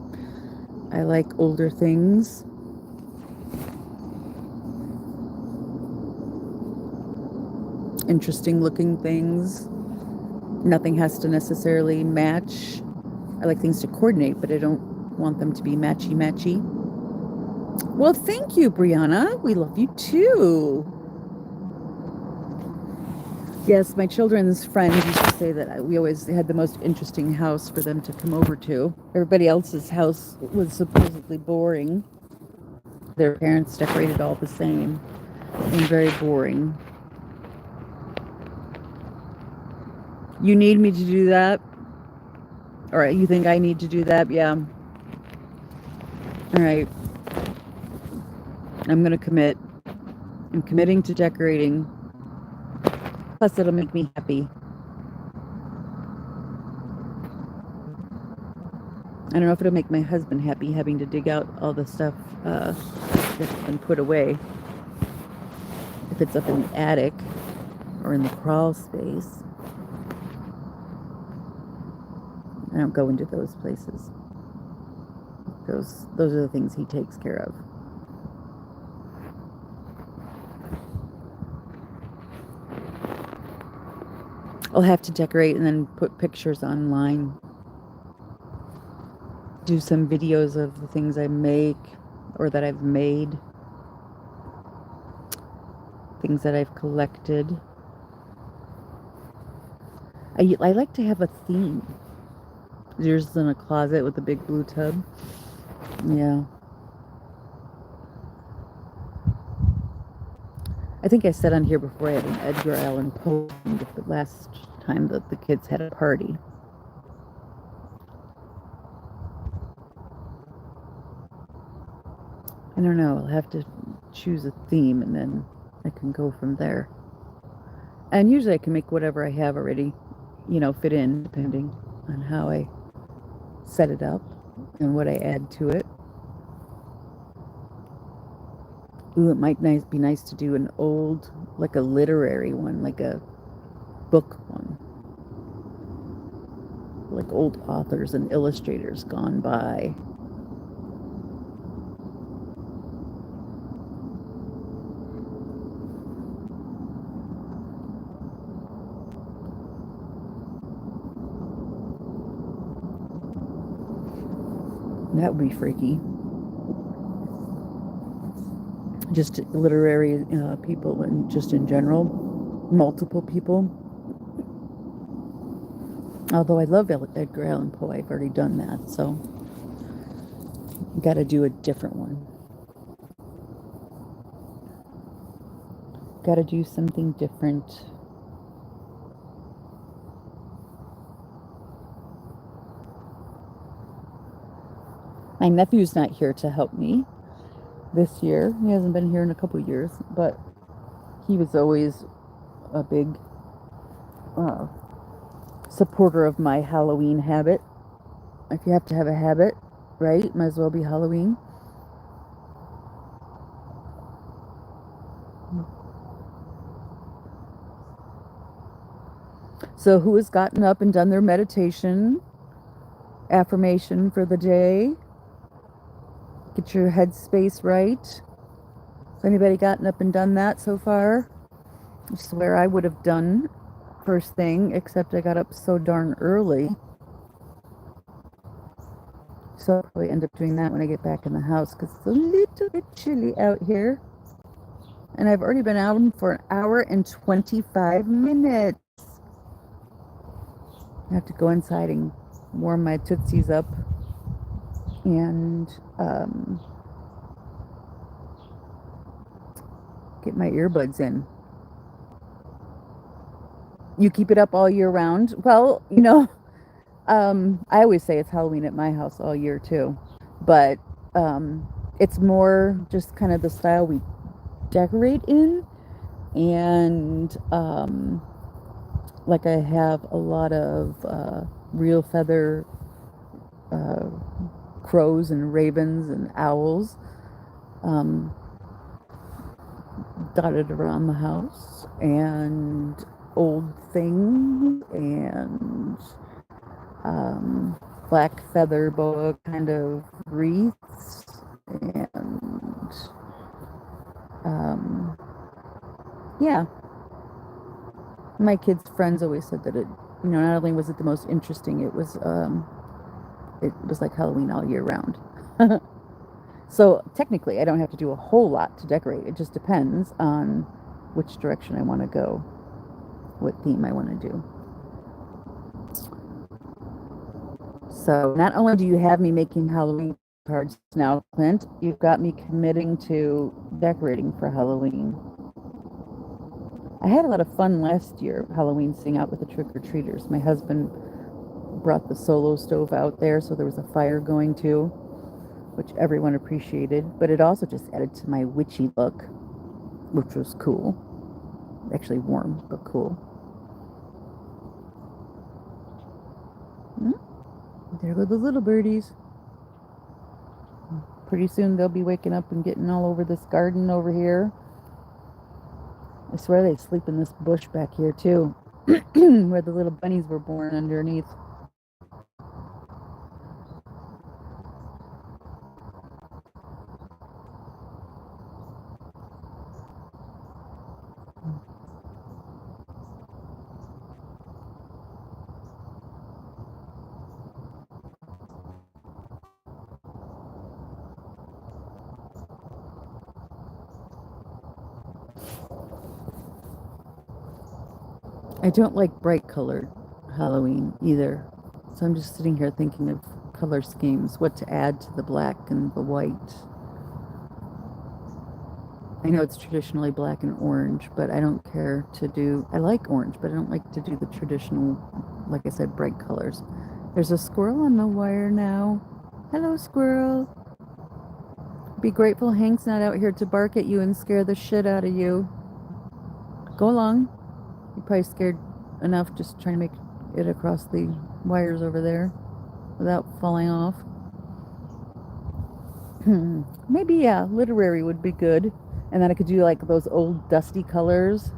I like older things. Interesting looking things. Nothing has to necessarily match. I like things to coordinate, but I don't want them to be matchy-matchy. Well, thank you, Brianna. We love you too. Yes, my children's friends used to say that we always had the most interesting house for them to come over to. Everybody else's house was supposedly boring. Their parents decorated all the same and very boring. You need me to do that? All right, you think I need to do that? Yeah. All right. I'm going to commit. I'm committing to decorating. Plus, it'll make me happy. I don't know if it'll make my husband happy having to dig out all the stuff that's been put away. If it's up in the attic or in the crawl space. I don't go into those places. Those are the things he takes care of. I'll have to decorate and then put pictures online. Do some videos of the things I make or that I've made. Things that I've collected. I like to have a theme. Yours is in a closet with a big blue tub. Yeah. I think I said on here before I had an Edgar Allan Poe the last time that the kids had a party. I don't know. I'll have to choose a theme and then I can go from there. And usually I can make whatever I have already, fit in depending on how I set it up and what I add to it. Ooh, it might be nice to do an old, like a literary one, like a book one. Like old authors and illustrators gone by. That would be freaky. Just literary people and just in general, multiple people. Although I love Edgar Allan Poe, I've already done that, so got to do a different one. Got to do something different. My nephew's not here to help me this year. He hasn't been here in a couple years, but he was always a big supporter of my Halloween habit. If you have to have a habit, right? Might as well be Halloween. So who has gotten up and done their meditation, affirmation for the day? Get your headspace right. Has anybody gotten up and done that so far? I swear I would have done first thing, except I got up so darn early. So I'll probably end up doing that when I get back in the house because it's a little bit chilly out here. And I've already been out for an hour and 25 minutes. I have to go inside and warm my tootsies up and get my earbuds in. You keep it up all year round? Well, I always say it's Halloween at my house all year too, but it's more just kind of the style we decorate in, and like I have a lot of real feather crows and ravens and owls dotted around the house, and old things, and black feather boa kind of wreaths, and yeah. My kids' friends always said that it, not only was it the most interesting, it was like Halloween all year round. So technically, I don't have to do a whole lot to decorate. It just depends on which direction I want to go, what theme I want to do. So not only do you have me making Halloween cards now, Clint, you've got me committing to decorating for Halloween. I had a lot of fun last year, Halloween, sitting out with the trick-or-treaters. My husband brought the solo stove out there, so there was a fire going too, which everyone appreciated. But it also just added to my witchy look, which was cool. Actually warm, but cool. There go the little birdies. Pretty soon they'll be waking up and getting all over this garden over here. I swear they sleep in this bush back here too, where the little bunnies were born underneath. I don't like bright colored Halloween either. So I'm just sitting here thinking of color schemes, what to add to the black and the white. I know it's traditionally black and orange, but I don't care to do, I like orange, but I don't like to do the traditional, like I said, bright colors. There's a squirrel on the wire now. Hello, squirrel. Be grateful Hank's not out here to bark at you and scare the shit out of you. Go along. You're probably scared enough just trying to make it across the wires over there without falling off. Maybe, yeah, literary would be good. And then I could do like those old dusty colors.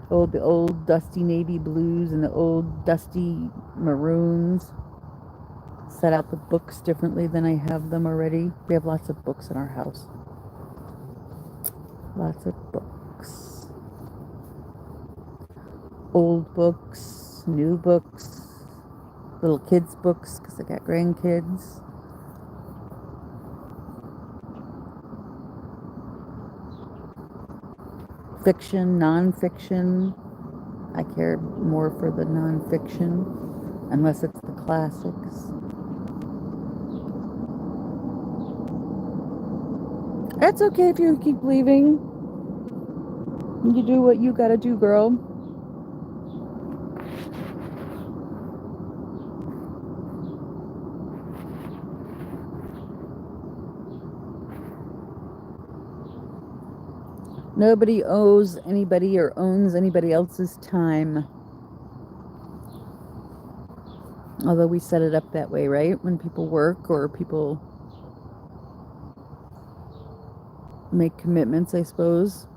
The old dusty navy blues and the old dusty maroons. Set out the books differently than I have them already. We have lots of books in our house. Lots of books. Old books, new books, little kids' books because I got grandkids. Fiction, non-fiction. I care more for the non-fiction, unless it's the classics. That's okay if you keep leaving. You do what you gotta do, girl. Nobody owes anybody or owns anybody else's time. Although we set it up that way, right? When people work or people make commitments, I suppose.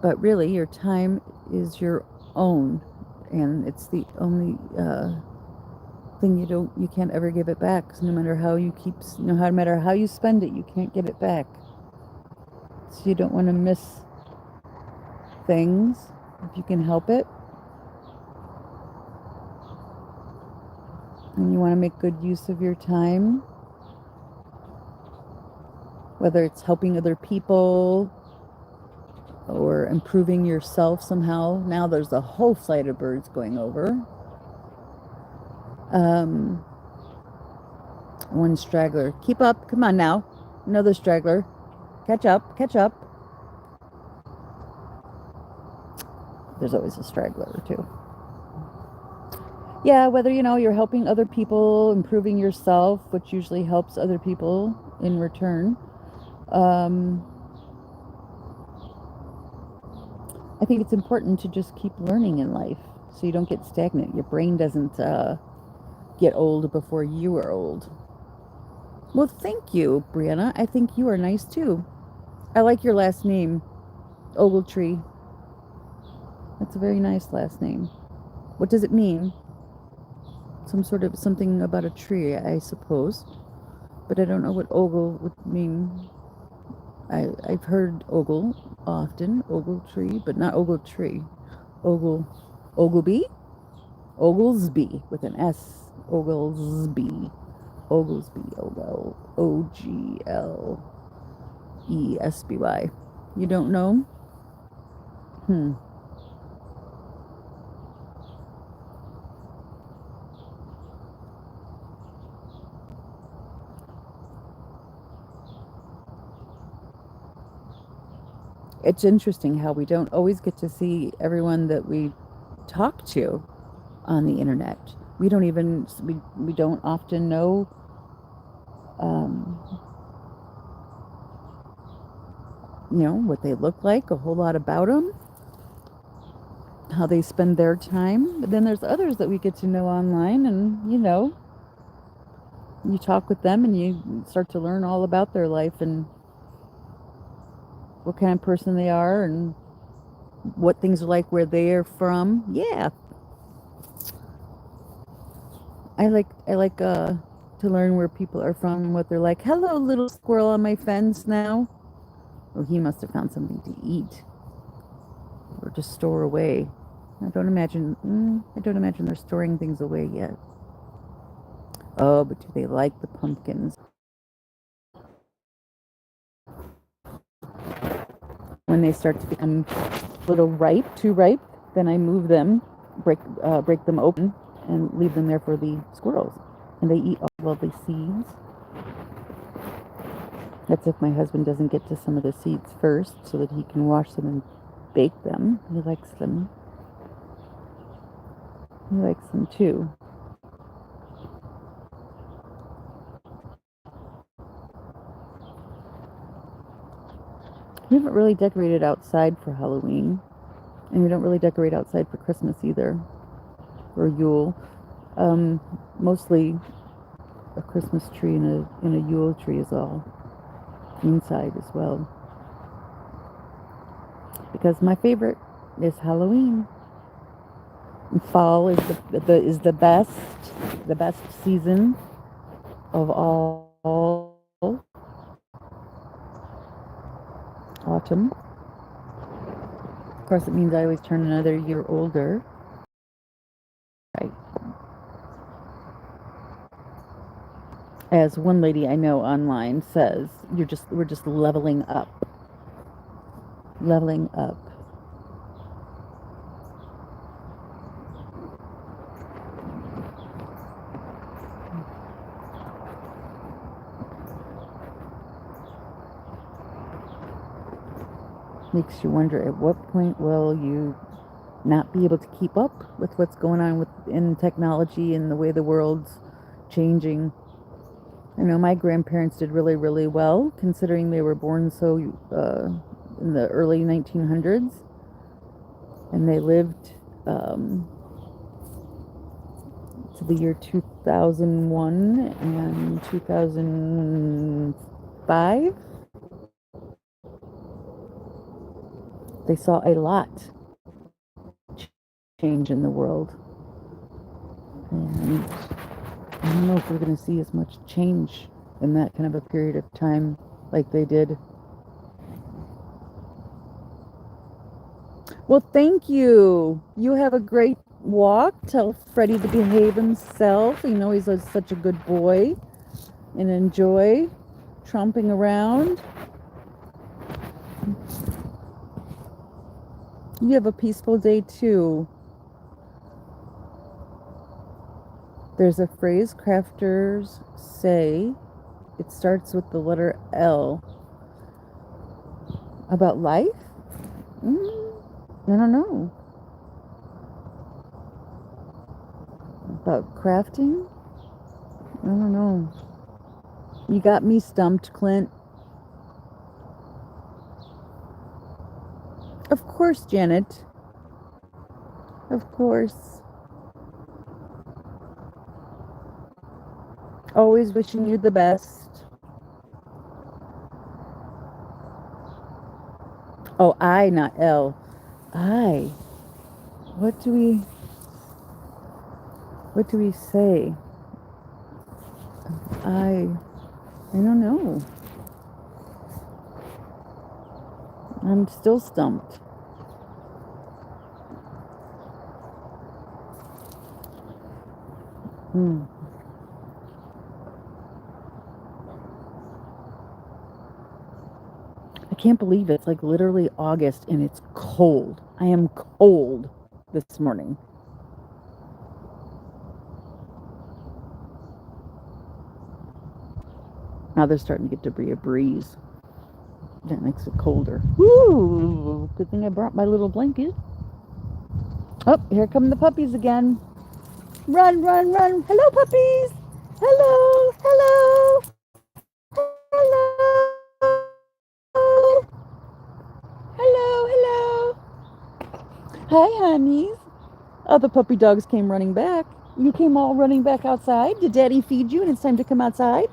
But really, your time is your own, and it's the only thing you can't ever give it back. 'Cause no matter how you no matter how you spend it, you can't get it back. So you don't want to miss things if you can help it, and you want to make good use of your time, whether it's helping other people or improving yourself somehow. Now there's a whole flight of birds going over. One straggler. Keep up. Come on now. Another straggler. Catch up. Catch up. There's always a straggler or two. Yeah, whether you're helping other people, improving yourself, which usually helps other people in return. I think it's important to just keep learning in life so you don't get stagnant. Your brain doesn't get old before you are old. Well, thank you, Brianna. I think you are nice too. I like your last name, Ogletree. That's a very nice last name. What does it mean? Some sort of something about a tree, I suppose. But I don't know what ogle would mean. I've heard ogle often, Ogletree, but not Ogletree. Ogleby? Oglesby with an S. Oglesby. Oglesby. Oglesby. You don't know? It's interesting how we don't always get to see everyone that we talk to on the internet. We don't often know what they look like, a whole lot about them, how they spend their time. But then there's others that we get to know online, and you talk with them and you start to learn all about their life and what kind of person they are and what things are like where they're from. Yeah. I like to learn where people are from and what they're like. Hello, little squirrel on my fence now. Oh, he must have found something to eat or to store away. I don't imagine they're storing things away yet. Oh, but do they like the pumpkins? When they start to become little ripe, too ripe, then I move them, break them open, and leave them there for the squirrels. And they eat all of the seeds. That's if my husband doesn't get to some of the seeds first, so that he can wash them and bake them. He likes them. He likes them too. We haven't really decorated outside for Halloween, and we don't really decorate outside for Christmas either, or Yule. Mostly a Christmas tree and a Yule tree is all inside as well. Because my favorite is Halloween. And fall is the best season of all. Autumn. Of course, it means I always turn another year older. Right. As one lady I know online says, we're just leveling up. Leveling up. Makes you wonder, at what point will you not be able to keep up with what's going on in technology and the way the world's changing. I know my grandparents did really, really well, considering they were born so in the early 1900s, and they lived to the year 2001 and 2005. They saw a lot change in the world, and I don't know if we're going to see as much change in that kind of a period of time like they did. Well, thank you. You have a great walk. Tell Freddie to behave himself. You know he's such a good boy, and enjoy tromping around. You have a peaceful day too. There's a phrase crafters say. It starts with the letter L. About life? I don't know. About crafting? I don't know. You got me stumped, Clint. Of course, Janet. Of course. Always wishing you the best. Oh, I, not L. I. What do we say? I don't know. I'm still stumped. I can't believe it's like literally August and it's cold. I am cold this morning. Now they're starting to get a breeze. That makes it colder. Woo! Good thing I brought my little blanket. Oh, here come the puppies again. Run, run, run. Hello, puppies. Hello, hello, hello. Hello, hello. Hi, honeys. Oh, the puppy dogs came running back. You came all running back outside. Did Daddy feed you and it's time to come outside?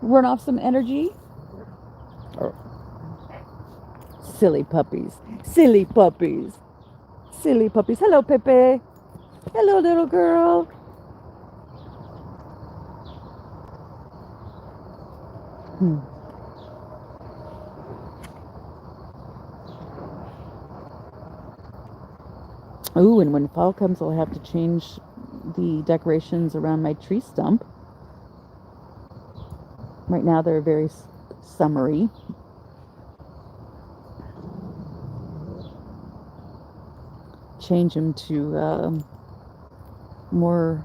Run off some energy? Oh. Silly puppies. Silly puppies. Silly puppies. Hello, Pepe. Hello, little girl. Ooh, and when fall comes, I'll have to change the decorations around my tree stump. Right now, they're very summery. change them to more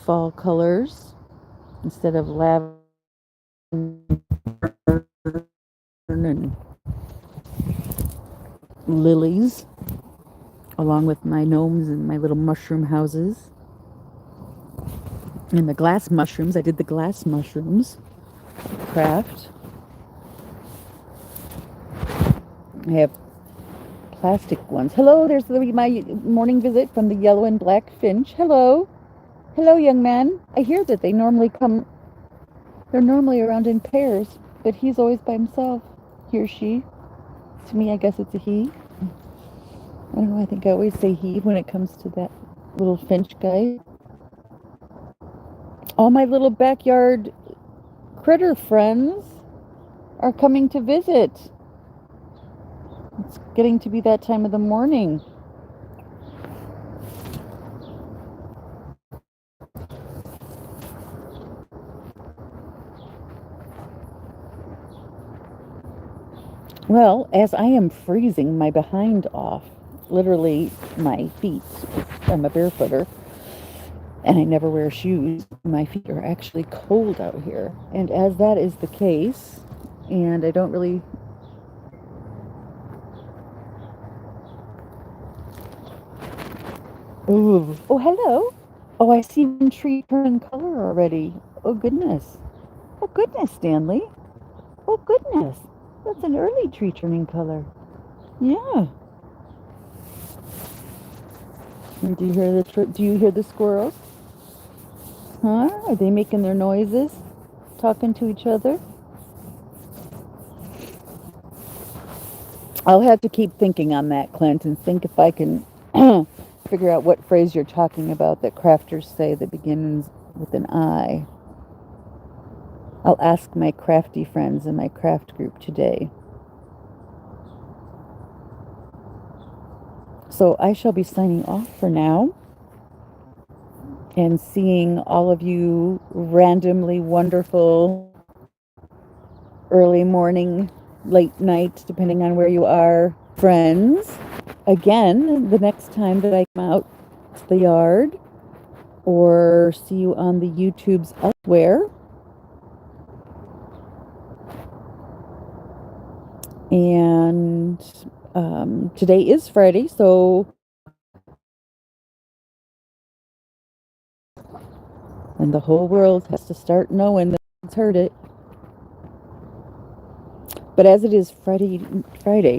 fall colors instead of lavender and lilies, along with my gnomes and my little mushroom houses. And the glass mushrooms, I did the glass mushrooms craft. I have plastic ones. Hello, there's my morning visit from the yellow and black finch. Hello. Hello, young man. I hear that they're normally around in pairs, but he's always by himself. He or she. To me, I guess it's a he. I don't know, I think I always say he when it comes to that little finch guy. All my little backyard critter friends are coming to visit. It's getting to be that time of the morning. Well, as I am freezing my behind off, literally my feet, I'm a barefooter, and I never wear shoes. My feet are actually cold out here. And as that is the case, and I don't really... Ooh. Oh, hello. Oh, I see one tree turning color already. Oh, goodness. Oh, goodness, Stanley. Oh, goodness. That's an early tree turning color. Yeah. And do you hear the squirrels? Huh? Are they making their noises? Talking to each other? I'll have to keep thinking on that, Clint, and think if I can figure out what phrase you're talking about that crafters say that begins with an I. I'll ask my crafty friends in my craft group today. So I shall be signing off for now and seeing all of you randomly wonderful early morning, late night, depending on where you are, friends. Again, the next time that I come out to the yard or see you on the YouTubes elsewhere. And today is Friday, so and the whole world has to start knowing that it's heard it. But as it is Friday,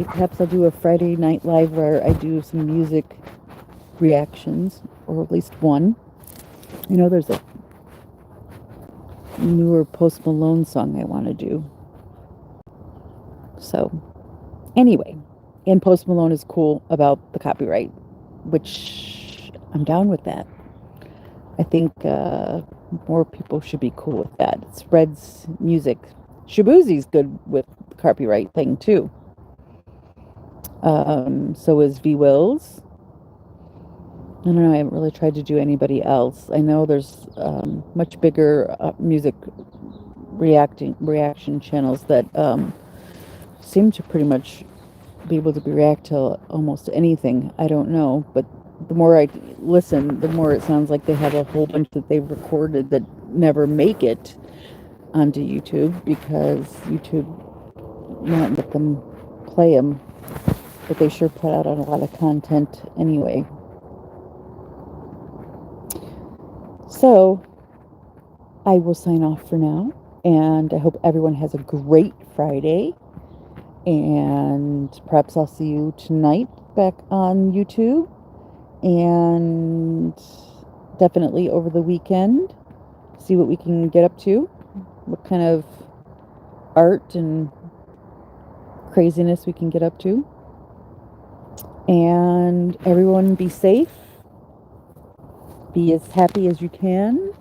perhaps I'll do a Friday night live where I do some music reactions, or at least one. You know, there's a newer Post Malone song I want to do. So, anyway, and Post Malone is cool about the copyright, which I'm down with that. I think more people should be cool with that. It spreads music. Shabuzi's good with the copyright thing too. So is V Wills. I don't know. I haven't really tried to do anybody else. I know there's much bigger music reaction channels that seem to pretty much be able to react to almost anything. I don't know, but the more I listen, the more it sounds like they have a whole bunch that they've recorded that never make it onto YouTube because YouTube won't let them play them, but they sure put out on a lot of content anyway. So I will sign off for now, and I hope everyone has a great Friday, and perhaps I'll see you tonight back on YouTube, and definitely over the weekend, see what we can get up to, what kind of art and craziness we can get up to. And everyone be safe, be as happy as you can,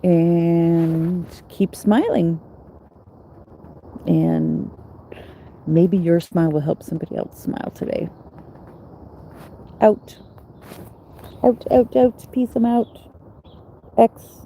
and keep smiling. And maybe your smile will help somebody else smile today. Out. Out, out, out. Peace, I'm out. X.